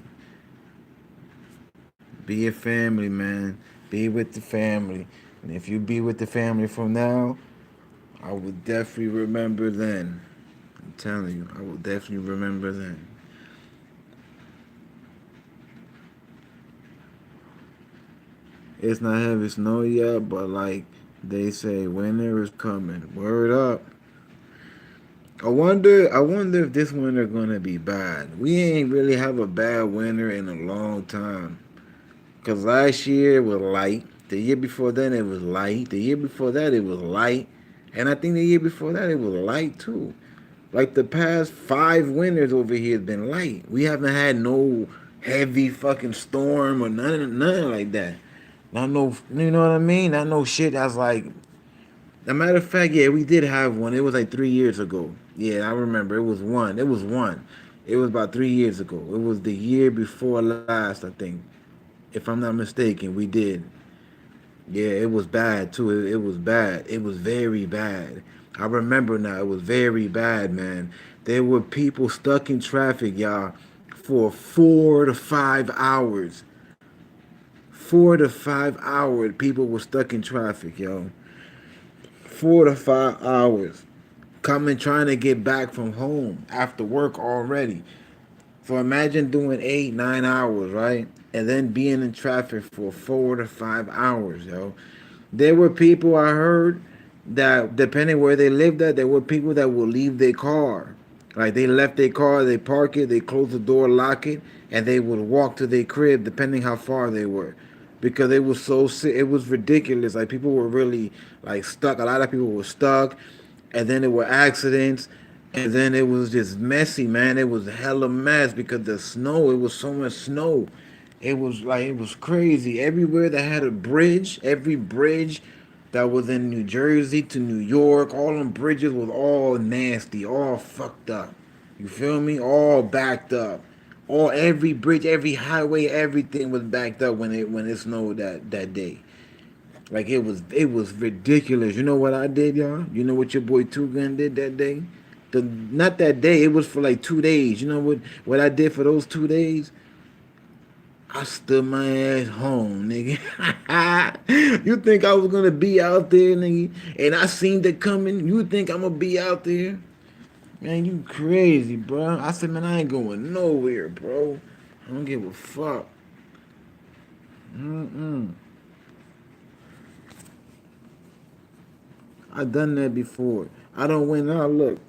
Be a family, man. Be with the family. And if you be with the family from now, I will definitely remember then. I'm telling you, I will definitely remember then. It's not heavy snow yet, but like they say, winter is coming. Word up. I wonder if this winter gonna be bad. We ain't really have a bad winter in a long time. Cause last year it was light. The year before then it was light. The year before that it was light. And I think the year before that it was light too. Like the past 5 winters over here has been light. We haven't had no heavy fucking storm or nothing like that. Not no, you know what I mean? Not no shit that's like. A matter of fact, yeah, we did have one. It was like 3 years ago. Yeah, I remember. It was one. It was one. It was about 3 years ago. It was the year before last, I think. If I'm not mistaken, we did. Yeah, it was bad too. It was bad. It was very bad. I remember now. It was very bad, man. There were people stuck in traffic, y'all, for 4 to 5 hours. 4 to 5 hours, people were stuck in traffic, yo. 4 to 5 hours. Coming trying to get back from home after work already. So imagine doing 8, 9 hours, right? And then being in traffic for 4 to 5 hours, yo. There were people I heard that, depending where they lived at, there were people that would leave their car. Like they left their car, they park it, they close the door, lock it, and they would walk to their crib, depending how far they were, because it was so sick. It was ridiculous. Like people were really like stuck. A lot of people were stuck, and then there were accidents, and then it was just messy, man. It was hella mess because the snow. It was so much snow. It was crazy. Everywhere that had a bridge, every bridge that was in New Jersey to New York, all them bridges was all nasty, all fucked up. You feel me? All backed up. All every bridge, every highway, everything was backed up when it snowed that day. Like it was ridiculous. You know what I did, y'all? You know what your boy Two Gun did that day? Not that day. It was for like 2 days. You know what I did for those 2 days? I stood my ass home, nigga. You think I was gonna be out there, nigga? And I seen it coming. You think I'm gonna be out there? Man, you crazy, bro. I said, man, I ain't going nowhere, bro. I don't give a fuck. Mm-mm. I done that before. I don't win out. Look,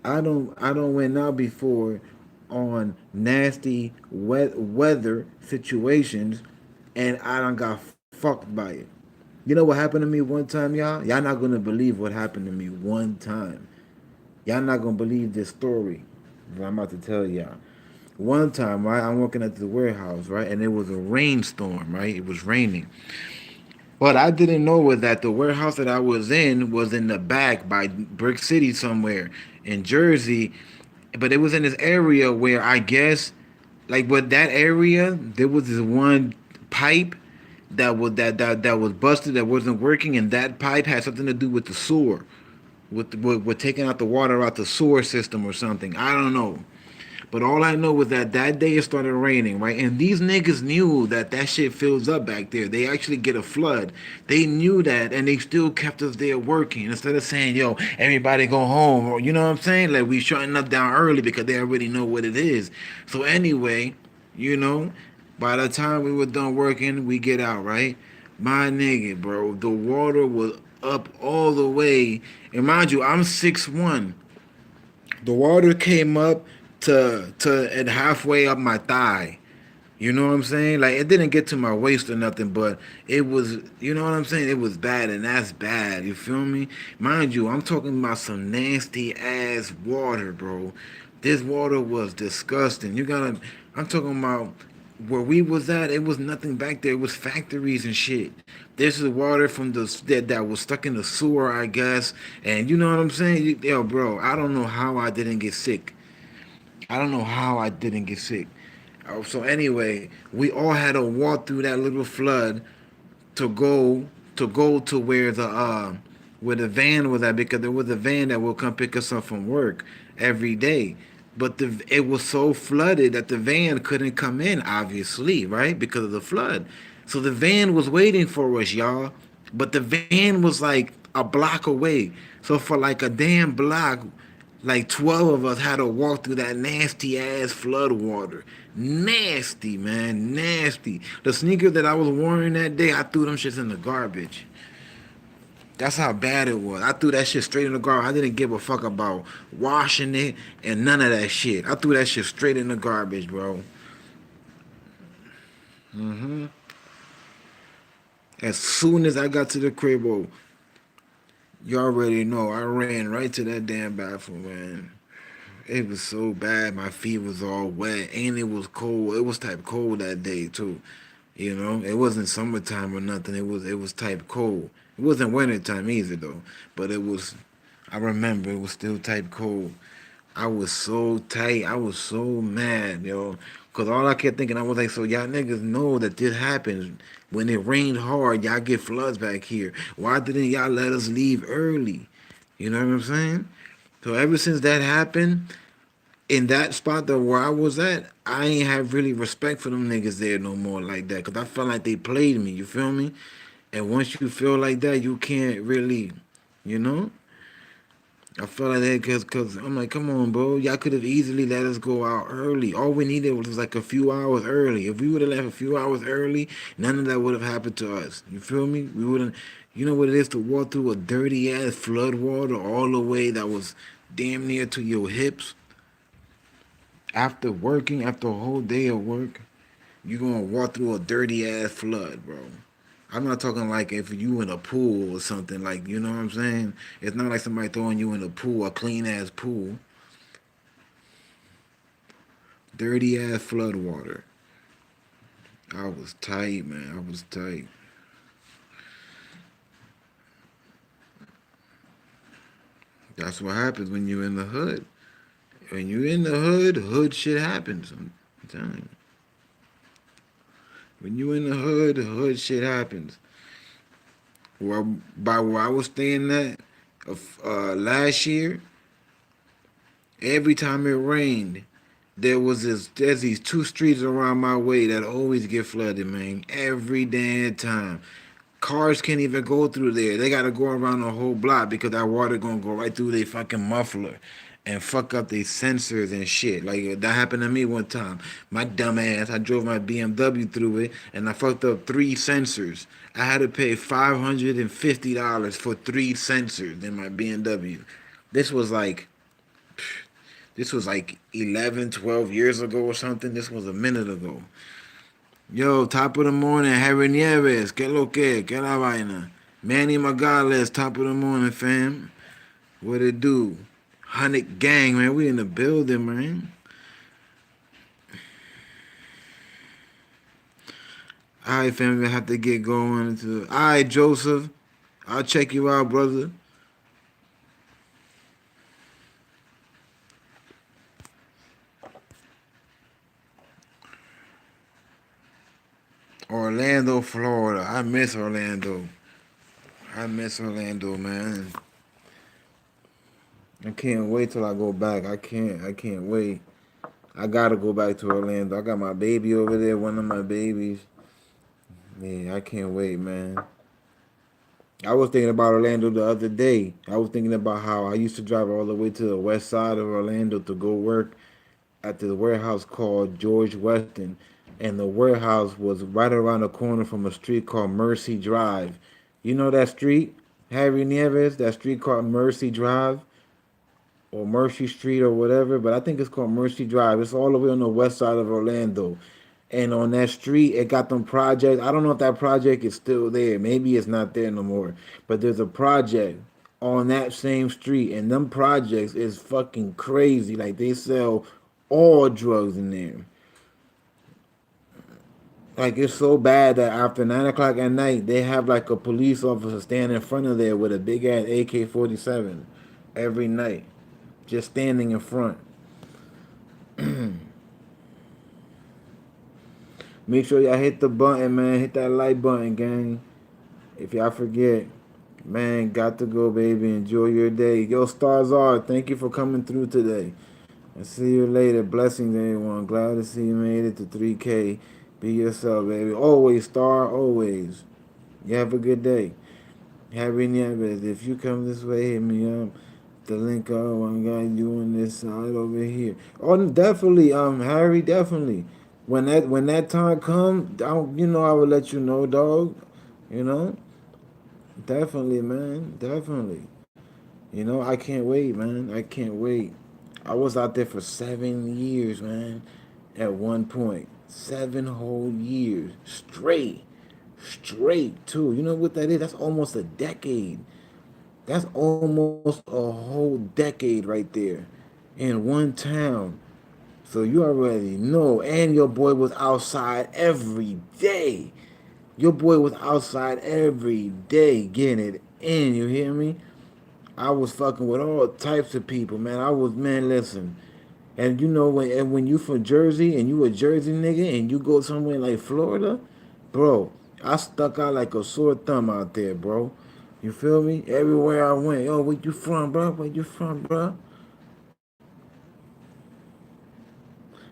I don't win out before on nasty weather situations, and I done got fucked by it. You know what happened to me one time, y'all? Y'all not gonna believe what happened to me one time. Y'all not gonna believe this story that I'm about to tell y'all. One time, right, I'm working at the warehouse, right, and it was a rainstorm, right? It was raining. What I didn't know was that the warehouse that I was in the back by Brick City somewhere in Jersey, but it was in this area where I guess, like, with that area, there was this one pipe that was busted, that wasn't working, and that pipe had something to do with the sewer, with taking out the water out the sewer system or something. I don't know. But all I know was that that day it started raining, right? And these niggas knew that that shit fills up back there. They actually get a flood. They knew that, and they still kept us there working instead of saying, "Yo, everybody go home," or you know what I'm saying? Like we shutting up down early because they already know what it is. So anyway, you know, by the time we were done working, we get out, right? My nigga, bro, the water was up all the way. And mind you, I'm 6'1". The water came up to and halfway up my thigh. You know what I'm saying? Like it didn't get to my waist or nothing, but it was, you know what I'm saying? It was bad, and that's bad. You feel me? Mind you, I'm talking about some nasty ass water, bro. This water was disgusting. You gotta, I'm talking about where we was at. It was nothing back there. It was factories and shit. This is water from that was stuck in the sewer, I guess. And you know what I'm saying? Yo, bro, I don't know how I didn't get sick. I don't know how I didn't get sick. So anyway, we all had to walk through that little flood to go to where the van was at, because there was a van that will come pick us up from work every day. But it was so flooded that the van couldn't come in, obviously, right? Because of the flood. So the van was waiting for us, y'all. But the van was like a block away. So for like a damn block, like 12 of us had to walk through that nasty ass flood water. Nasty, man. Nasty. The sneakers that I was wearing that day, I threw them shits in the garbage. That's how bad it was. I threw that shit straight in the garbage. I didn't give a fuck about washing it and none of that shit. I threw that shit straight in the garbage, bro. As soon as I got to the crib, oh, you already know, I ran right to that damn bathroom, man. It was so bad. My feet was all wet, and it was cold. It was type cold that day too. You know, it wasn't summertime or nothing. It was type cold. It wasn't wintertime either though. But it was. I remember it was still type cold. I was so tight. I was so mad, yo. Cause all I kept thinking, I was like, so y'all niggas know that this happens when it rained hard. Y'all get floods back here. Why didn't y'all let us leave early? You know what I'm saying? So ever since that happened, in that spot that where I was at, I ain't have really respect for them niggas there no more like that. Cause I felt like they played me. You feel me? And once you feel like that, you can't really, you know. I felt like that cause I'm like, come on, bro. Y'all could have easily let us go out early. All we needed was like a few hours early. If we would have left a few hours early, none of that would have happened to us. You feel me? We wouldn't. You know what it is to walk through a dirty ass flood water all the way that was damn near to your hips after working, after a whole day of work. You gonna walk through a dirty ass flood, bro. I'm not talking like if you in a pool or something, like, you know what I'm saying? It's not like somebody throwing you in a pool, a clean ass pool. Dirty ass flood water. I was tight, man. I was tight. That's what happens when you in the hood. When you in the hood shit happens. I'm telling you. When you in the hood shit happens. Well, by where I was staying at last year, every time it rained, there's these two streets around my way that always get flooded, man. Every damn time. Cars can't even go through there. They gotta go around the whole block because that water gonna go right through their fucking muffler and fuck up their sensors and shit. Like that happened to me one time. My dumb ass, I drove my BMW through it and I fucked up three sensors. I had to pay $550 for three sensors in my BMW. This was like this was like 11, 12 years ago or something. This was a minute ago. Yo, top of the morning, Harry Nieves, que lo que la vaina. Manny Magales, top of the morning, fam. What it do? 100 gang, man. We in the building, man. All right, fam, we have to get going. All right, Joseph. I'll check you out, brother. Orlando, Florida. I miss Orlando. I miss Orlando, man. I can't wait till I go back. I can't wait. I gotta go back to Orlando. I got my baby over there, one of my babies. Yeah, I can't wait, man. I was thinking about Orlando the other day. I was thinking about how I used to drive all the way to the west side of Orlando to go work at the warehouse called George Weston. And the warehouse was right around the corner from a street called Mercy Drive. You know that street, Harry Nieves? That street called Mercy Drive or Mercy Street or whatever, but I think it's called Mercy Drive. It's all the way on the west side of Orlando. And on that street, it got them projects. I don't know if that project is still there. Maybe it's not there no more. But there's a project on that same street, and them projects is fucking crazy. Like they sell all drugs in there. Like it's so bad that after 9 o'clock at night, they have like a police officer standing in front of there with a big ass AK-47 every night, just standing in front. Make sure y'all hit the button, man. Hit that like button, gang. If y'all forget, man, got to go, baby. Enjoy your day. Yo, Stars are. Thank you for coming through today. I'll see you later. Blessings, everyone. Glad to see you made it to 3K. Be yourself, baby. Always, Star. Always. You have a good day. Harry Nieves, if you come this way, hit me up. The link one guy you on this side over here. Oh, definitely, Harry, definitely. When that time come, I will let you know, dog. You know, definitely, man, definitely. I can't wait, man. I can't wait. I was out there for 7 years, man. At one point, 7 whole years straight too. You know what that is? That's almost a decade. That's almost a whole decade right there in one town. So you already know. And your boy was outside every day. Your boy was outside every day getting it in. You hear me? I was fucking with all types of people, man. Man, listen. And when you from Jersey and you a Jersey nigga and you go somewhere like Florida, bro, I stuck out like a sore thumb out there, bro. You feel me? Everywhere I went, yo, where you from, bro? Where you from, bro?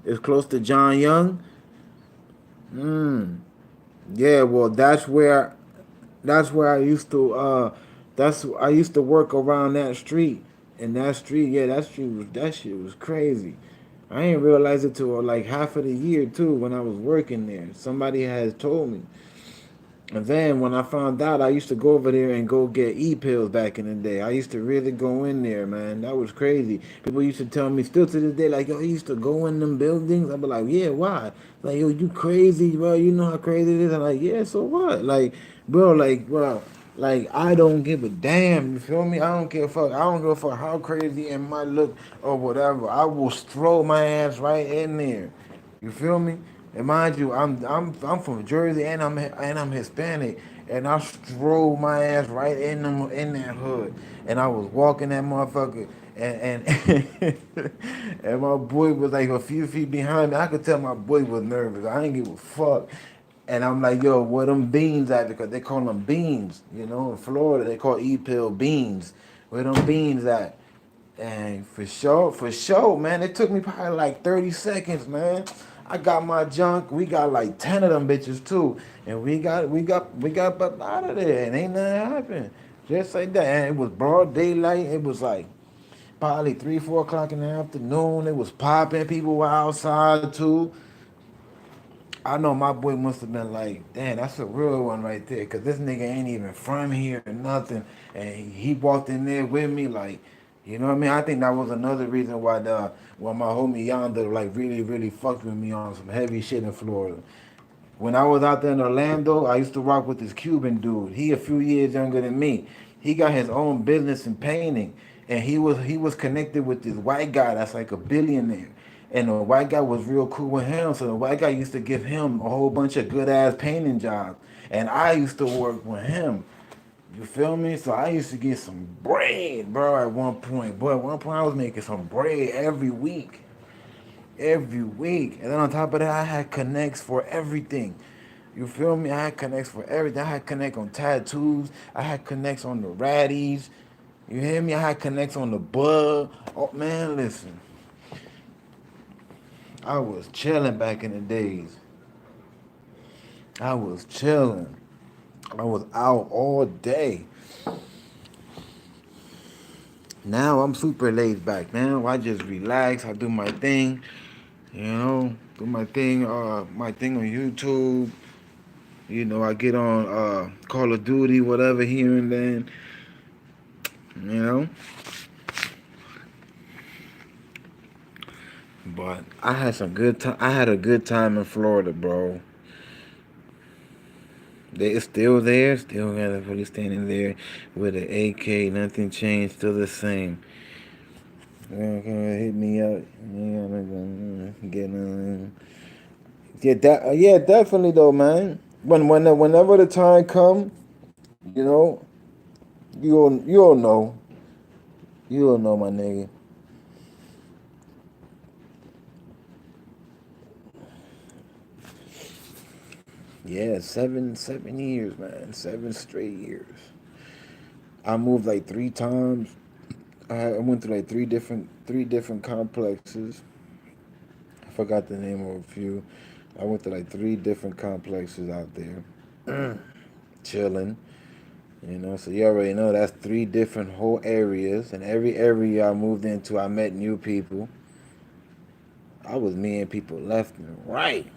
It's close to John Young. Mm. Yeah, well, that's where I used to I used to work around that street. And that street, yeah, that shit was crazy. I didn't realize it till like half of the year too when I was working there. Somebody has told me. And then when I found out, I used to go over there and go get e-pills back in the day. I used to really go in there, man. That was crazy. People used to tell me still to this day, like, yo, you used to go in them buildings. I'd be like, yeah, why? Like, yo, you crazy, bro. You know how crazy it is? I'm like, yeah, so what? Bro, like, I don't give a damn. You feel me? I don't give a fuck. I don't give a fuck how crazy it might look or whatever. I will stroll my ass right in there. You feel me? And mind you, I'm from Jersey and I'm Hispanic, and I strolled my ass right in that hood, and I was walking that motherfucker, and and my boy was like a few feet behind me. I could tell my boy was nervous. I ain't give a fuck. And I'm like, yo, where them beans at? Because they call them beans. In Florida, they call E-pill beans. Where them beans at? And for sure, man, it took me probably like 30 seconds, man. I got my junk. We got like 10 of them bitches too. And we got up out of there and ain't nothing happened. Just like that. And it was broad daylight. It was like probably 3, 4 o'clock in the afternoon. It was popping. People were outside too. I know my boy must have been like, damn, that's a real one right there. Cause this nigga ain't even from here or nothing. And he walked in there with me like, you know what I mean? I think that was another reason why my homie Yonder like really, really fucked with me on some heavy shit in Florida. When I was out there in Orlando, I used to rock with this Cuban dude. He a few years younger than me. He got his own business in painting, and he was connected with this white guy that's like a billionaire. And the white guy was real cool with him, so the white guy used to give him a whole bunch of good ass painting jobs, and I used to work with him. You feel me? So I used to get some bread, bro. At one point, but at one point I was making some bread every week. And then on top of that, I had connects for everything. You feel me? I had connects for everything. I had connect on tattoos. I had connects on the ratties. You hear me? I had connects on the bug. Oh man, listen. I was chilling back in the days. I was chilling. I was out all day. Now I'm super laid back. Now I just relax. I do my thing. Do my thing on YouTube. I get on Call of Duty, whatever, here and then. You know, but I had some good time. I had a good time in Florida, bro. It's still there. Still got a police standing there with an AK. Nothing changed. Still the same. Hit me up. Yeah, definitely though, man. Whenever the time come, you know, you'll know. You'll know, my nigga. Yeah, 7 years, man. 7 straight years. I moved like 3 times. I went to like three different complexes. I forgot the name of a few. I went to like three different complexes out there, chilling. So you already know that's three different whole areas. And every area I moved into, I met new people. I was meeting people left and right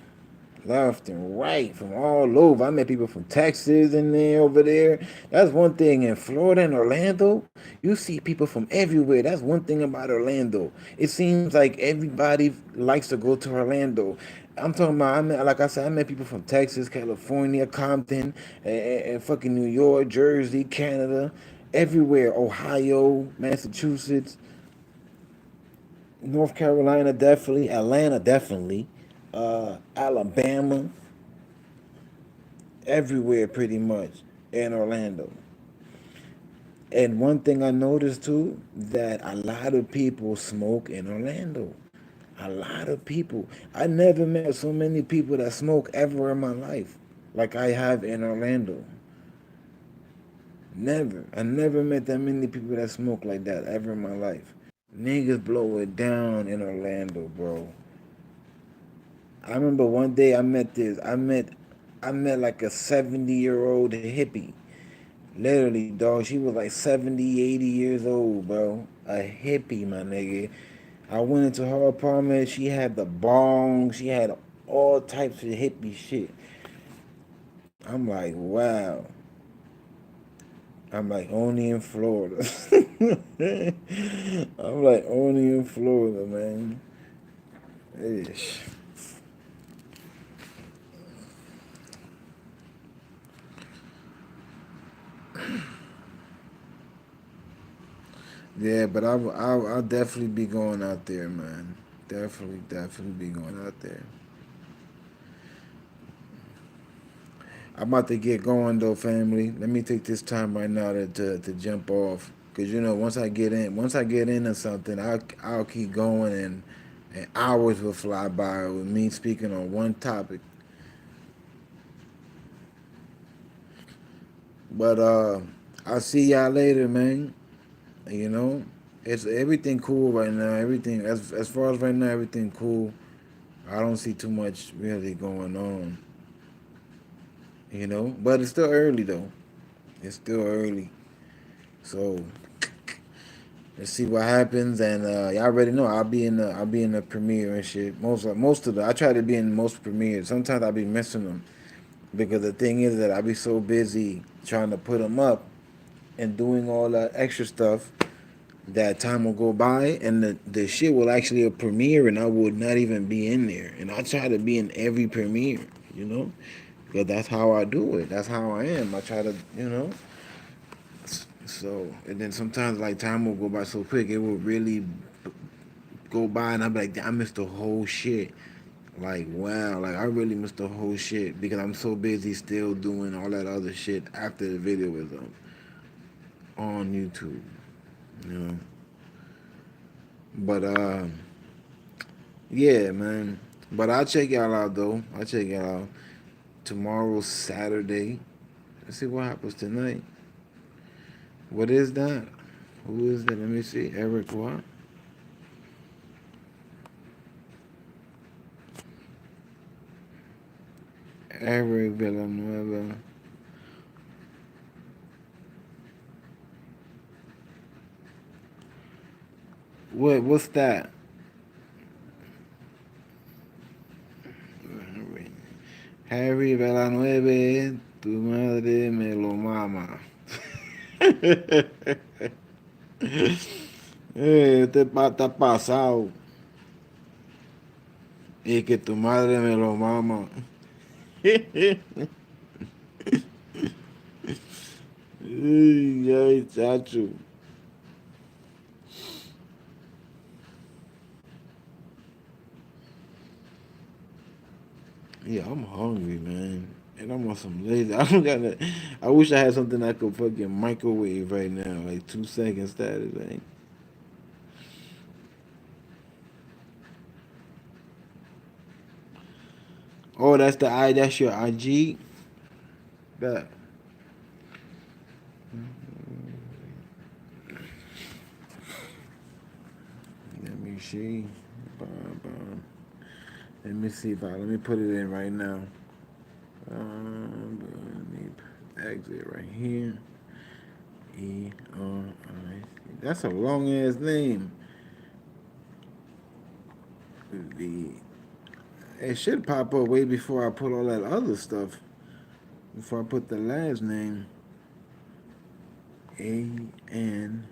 from all over. I met people from Texas and there over there. That's one thing in Florida and Orlando. You see people from everywhere. That's one thing about Orlando. It seems like everybody likes to go to Orlando. I'm talking about. Like I said, I met people from Texas, California, Compton, and fucking New York, Jersey, Canada, everywhere. Ohio, Massachusetts, North Carolina, definitely. Atlanta, definitely. Alabama, everywhere pretty much in Orlando. And one thing I noticed too, that a lot of people smoke in Orlando. A lot of people. I never met so many people that smoke ever in my life like I have in Orlando. Never. I never met that many people that smoke like that ever in my life. Niggas blow it down in Orlando, bro. I remember one day I met like a 70-year-old hippie. Literally, dog, she was like 70, 80 years old, bro. A hippie, my nigga. I went into her apartment. She had the bong. She had all types of hippie shit. I'm like, wow. I'm like, only in Florida. I'm like, only in Florida, man. Ish. Yeah, but I'll definitely be going out there, man. Definitely be going out there. I'm about to get going though, family. Let me take this time right now to jump off, cause once I get into something, I'll keep going, and hours will fly by with me speaking on one topic. But I'll see y'all later, man. You know, it's everything cool right now. Everything as far as right now, everything cool. I don't see too much really going on. But it's still early though. It's still early. So let's see what happens, and y'all already know I'll be in the premiere and shit. Most of the I try to be in most premieres. Sometimes I'll be missing them because the thing is that I'll be so busy trying to put them up and doing all that extra stuff that time will go by and the shit will actually premiere and I would not even be in there. And I try to be in every premiere, you know, because that's how I do it. That's how I am. I try to. So, and then sometimes like time will go by so quick, it will really go by, and I'm like, I missed the whole shit. Like, wow, like I really missed the whole shit because I'm so busy still doing all that other shit after the video is up on YouTube, you know. But yeah, man. But I'll check y'all out though. I'll check y'all out tomorrow, Saturday. Let's see what happens tonight. What is that? Who is that? Let me see. Eric what? Eric Villanueva. What's that? Harry Villanueva, tu madre me lo mama. Este está pasado. Y que tu madre me lo mama. Ay, ay, chacho. Yeah, I'm hungry, man. And I'm on some lazy. I don't got that. I wish I had something I could fucking microwave right now, like 2 seconds status, man. Oh, that's the I. That's your IG. That. Let me see. Bum, bum. Let me see if I. Let me put it in right now. Let me exit right here. E-R-I. That's a long ass name. The it should pop up way before I put all that other stuff. Before I put the last name. A-N.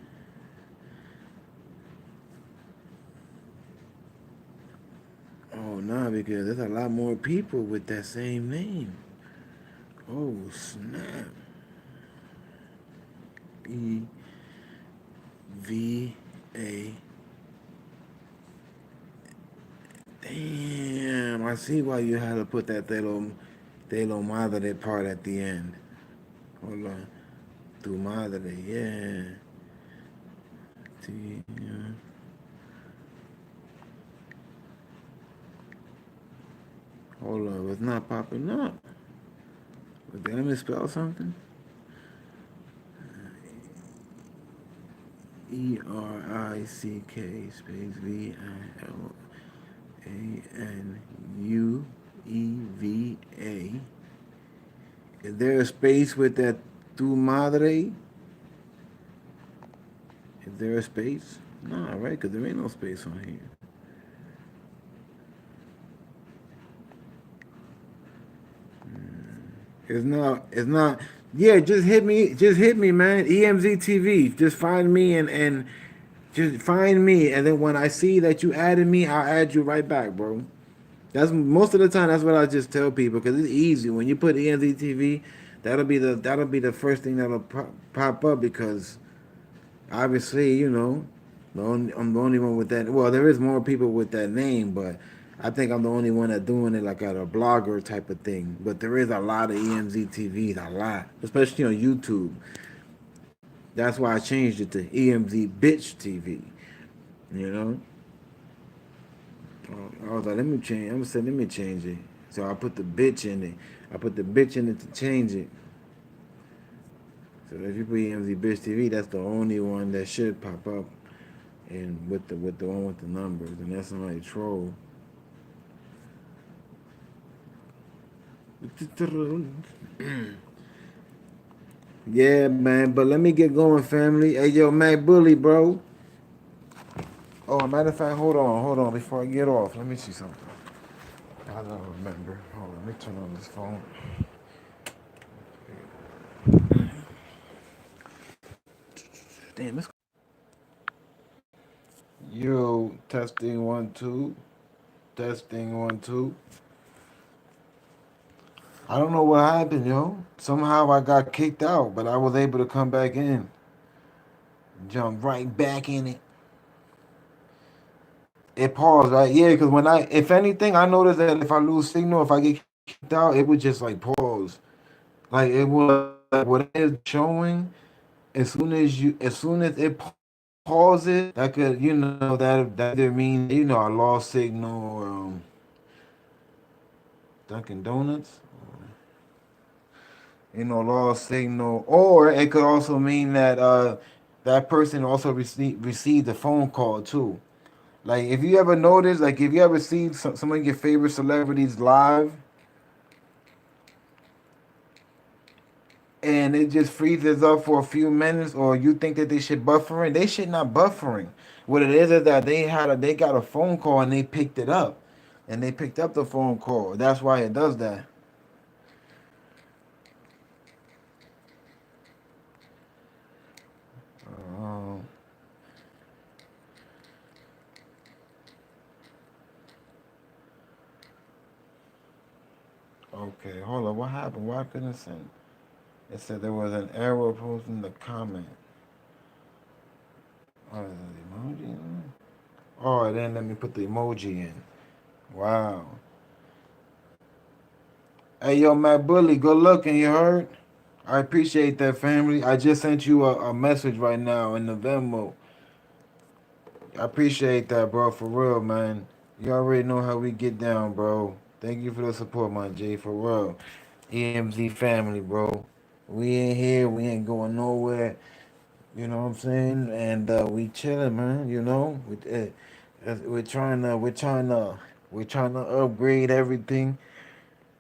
Oh, nah, because there's a lot more people with that same name. Oh, snap. E-V-A. Damn, I see why you had to put that de lo madre part at the end. Hold on. Tu madre, yeah. Yeah. Hold on, it's not popping up. But let me spell something. Erick space Villanueva. Is there a space with that tu madre? Is there a space? No, right? Because there ain't no space on here. It's not. It's not. Yeah, just hit me. Just hit me, man. EMZ TV. Just find me and just find me, and then when I see that you added me, I'll add you right back, bro. That's most of the time. That's what I just tell people because it's easy when you put EMZ TV. That'll be the first thing that'll pop up because obviously I'm the only one with that. Well, there is more people with that name, but I think I'm the only one that doing it like at a blogger type of thing. But there is a lot of EMZ TVs, a lot, especially on YouTube. That's why I changed it to EmZ Bitch TV. You know, I was like, let me change. I'm gonna say, let me change it. So I put the bitch in it. I put the bitch in it to change it. So if you put EmZ Bitch TV, that's the only one that should pop up, and with the one with the numbers, and that's somebody troll. Yeah, man. But let me get going, family. Hey, yo, Mac Bully, bro. Oh, matter of fact, hold on. Before I get off, let me see something. I don't remember. Hold on, let me turn on this phone. Damn, it's. Yo, testing 1 2. Testing 1 2. I don't know what happened, yo. Somehow I got kicked out, but I was able to come back in. Jump right back in it. It paused, right? Yeah, because if anything, I noticed that if I lose signal, if I get kicked out, it would just like pause. Like it would, like, what it's showing, as soon as it pauses, that could, that either mean, I lost signal or Dunkin' Donuts, lost signal, or it could also mean that that person also received a phone call too. Like if you ever notice, like if you ever see some of your favorite celebrities live, and it just freezes up for a few minutes, or you think that they should buffering, they should not buffering. What it is that they got a phone call and they picked it up, and they picked up the phone call. That's why it does that. Um, okay, hold on. What happened? Why couldn't it send? It said there was an error posting the comment. Oh, is it emoji? Oh, it didn't let me put the emoji in. Wow. Hey, yo, Matt Bully, good looking. You heard? I appreciate that, family. I just sent you a message right now in the Venmo. I appreciate that, bro, for real, man. You already know how we get down, bro. Thank you for the support, my J, for real. EmZ family, bro. We ain't here. We ain't going nowhere. You know what I'm saying? And we chilling, man. You know, we're trying to upgrade everything.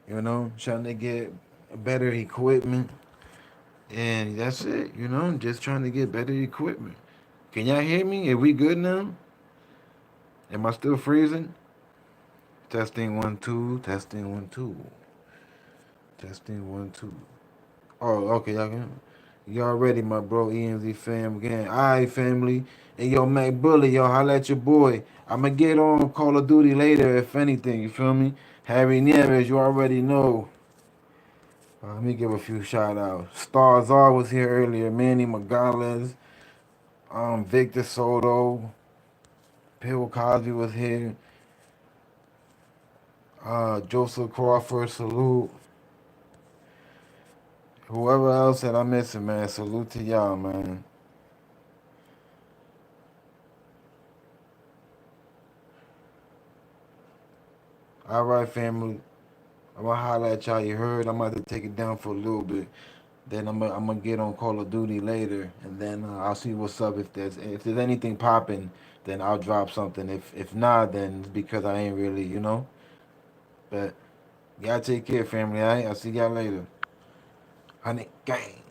You know, trying to get better equipment, and that's it. You know, just trying to get better equipment. Can y'all hear me? Are we good now? Am I still freezing? Testing 1 2. Testing 1 2. Testing 1 2. Oh, okay, y'all can. Y'all ready, my bro? EMZ fam again. Alright, family. And yo, Mac Bully, yo, holla at your boy. I'ma get on Call of Duty later, if anything. You feel me? Harry Nieves, you already know. Let me give a few shout outs. Stars R was here earlier. Manny Magales, Victor Soto, Bill Cosby was here. Joseph Crawford, salute. Whoever else that I'm missing, man, salute to y'all, man. All right, family. I'm gonna holler at y'all. You heard? I'm about to take it down for a little bit. Then I'm gonna get on Call of Duty later, and then I'll see what's up. If there's anything popping, then I'll drop something. If not, then it's because I ain't really, you know. But y'all take care, family. Alright, I'll see y'all later. Honey, gang.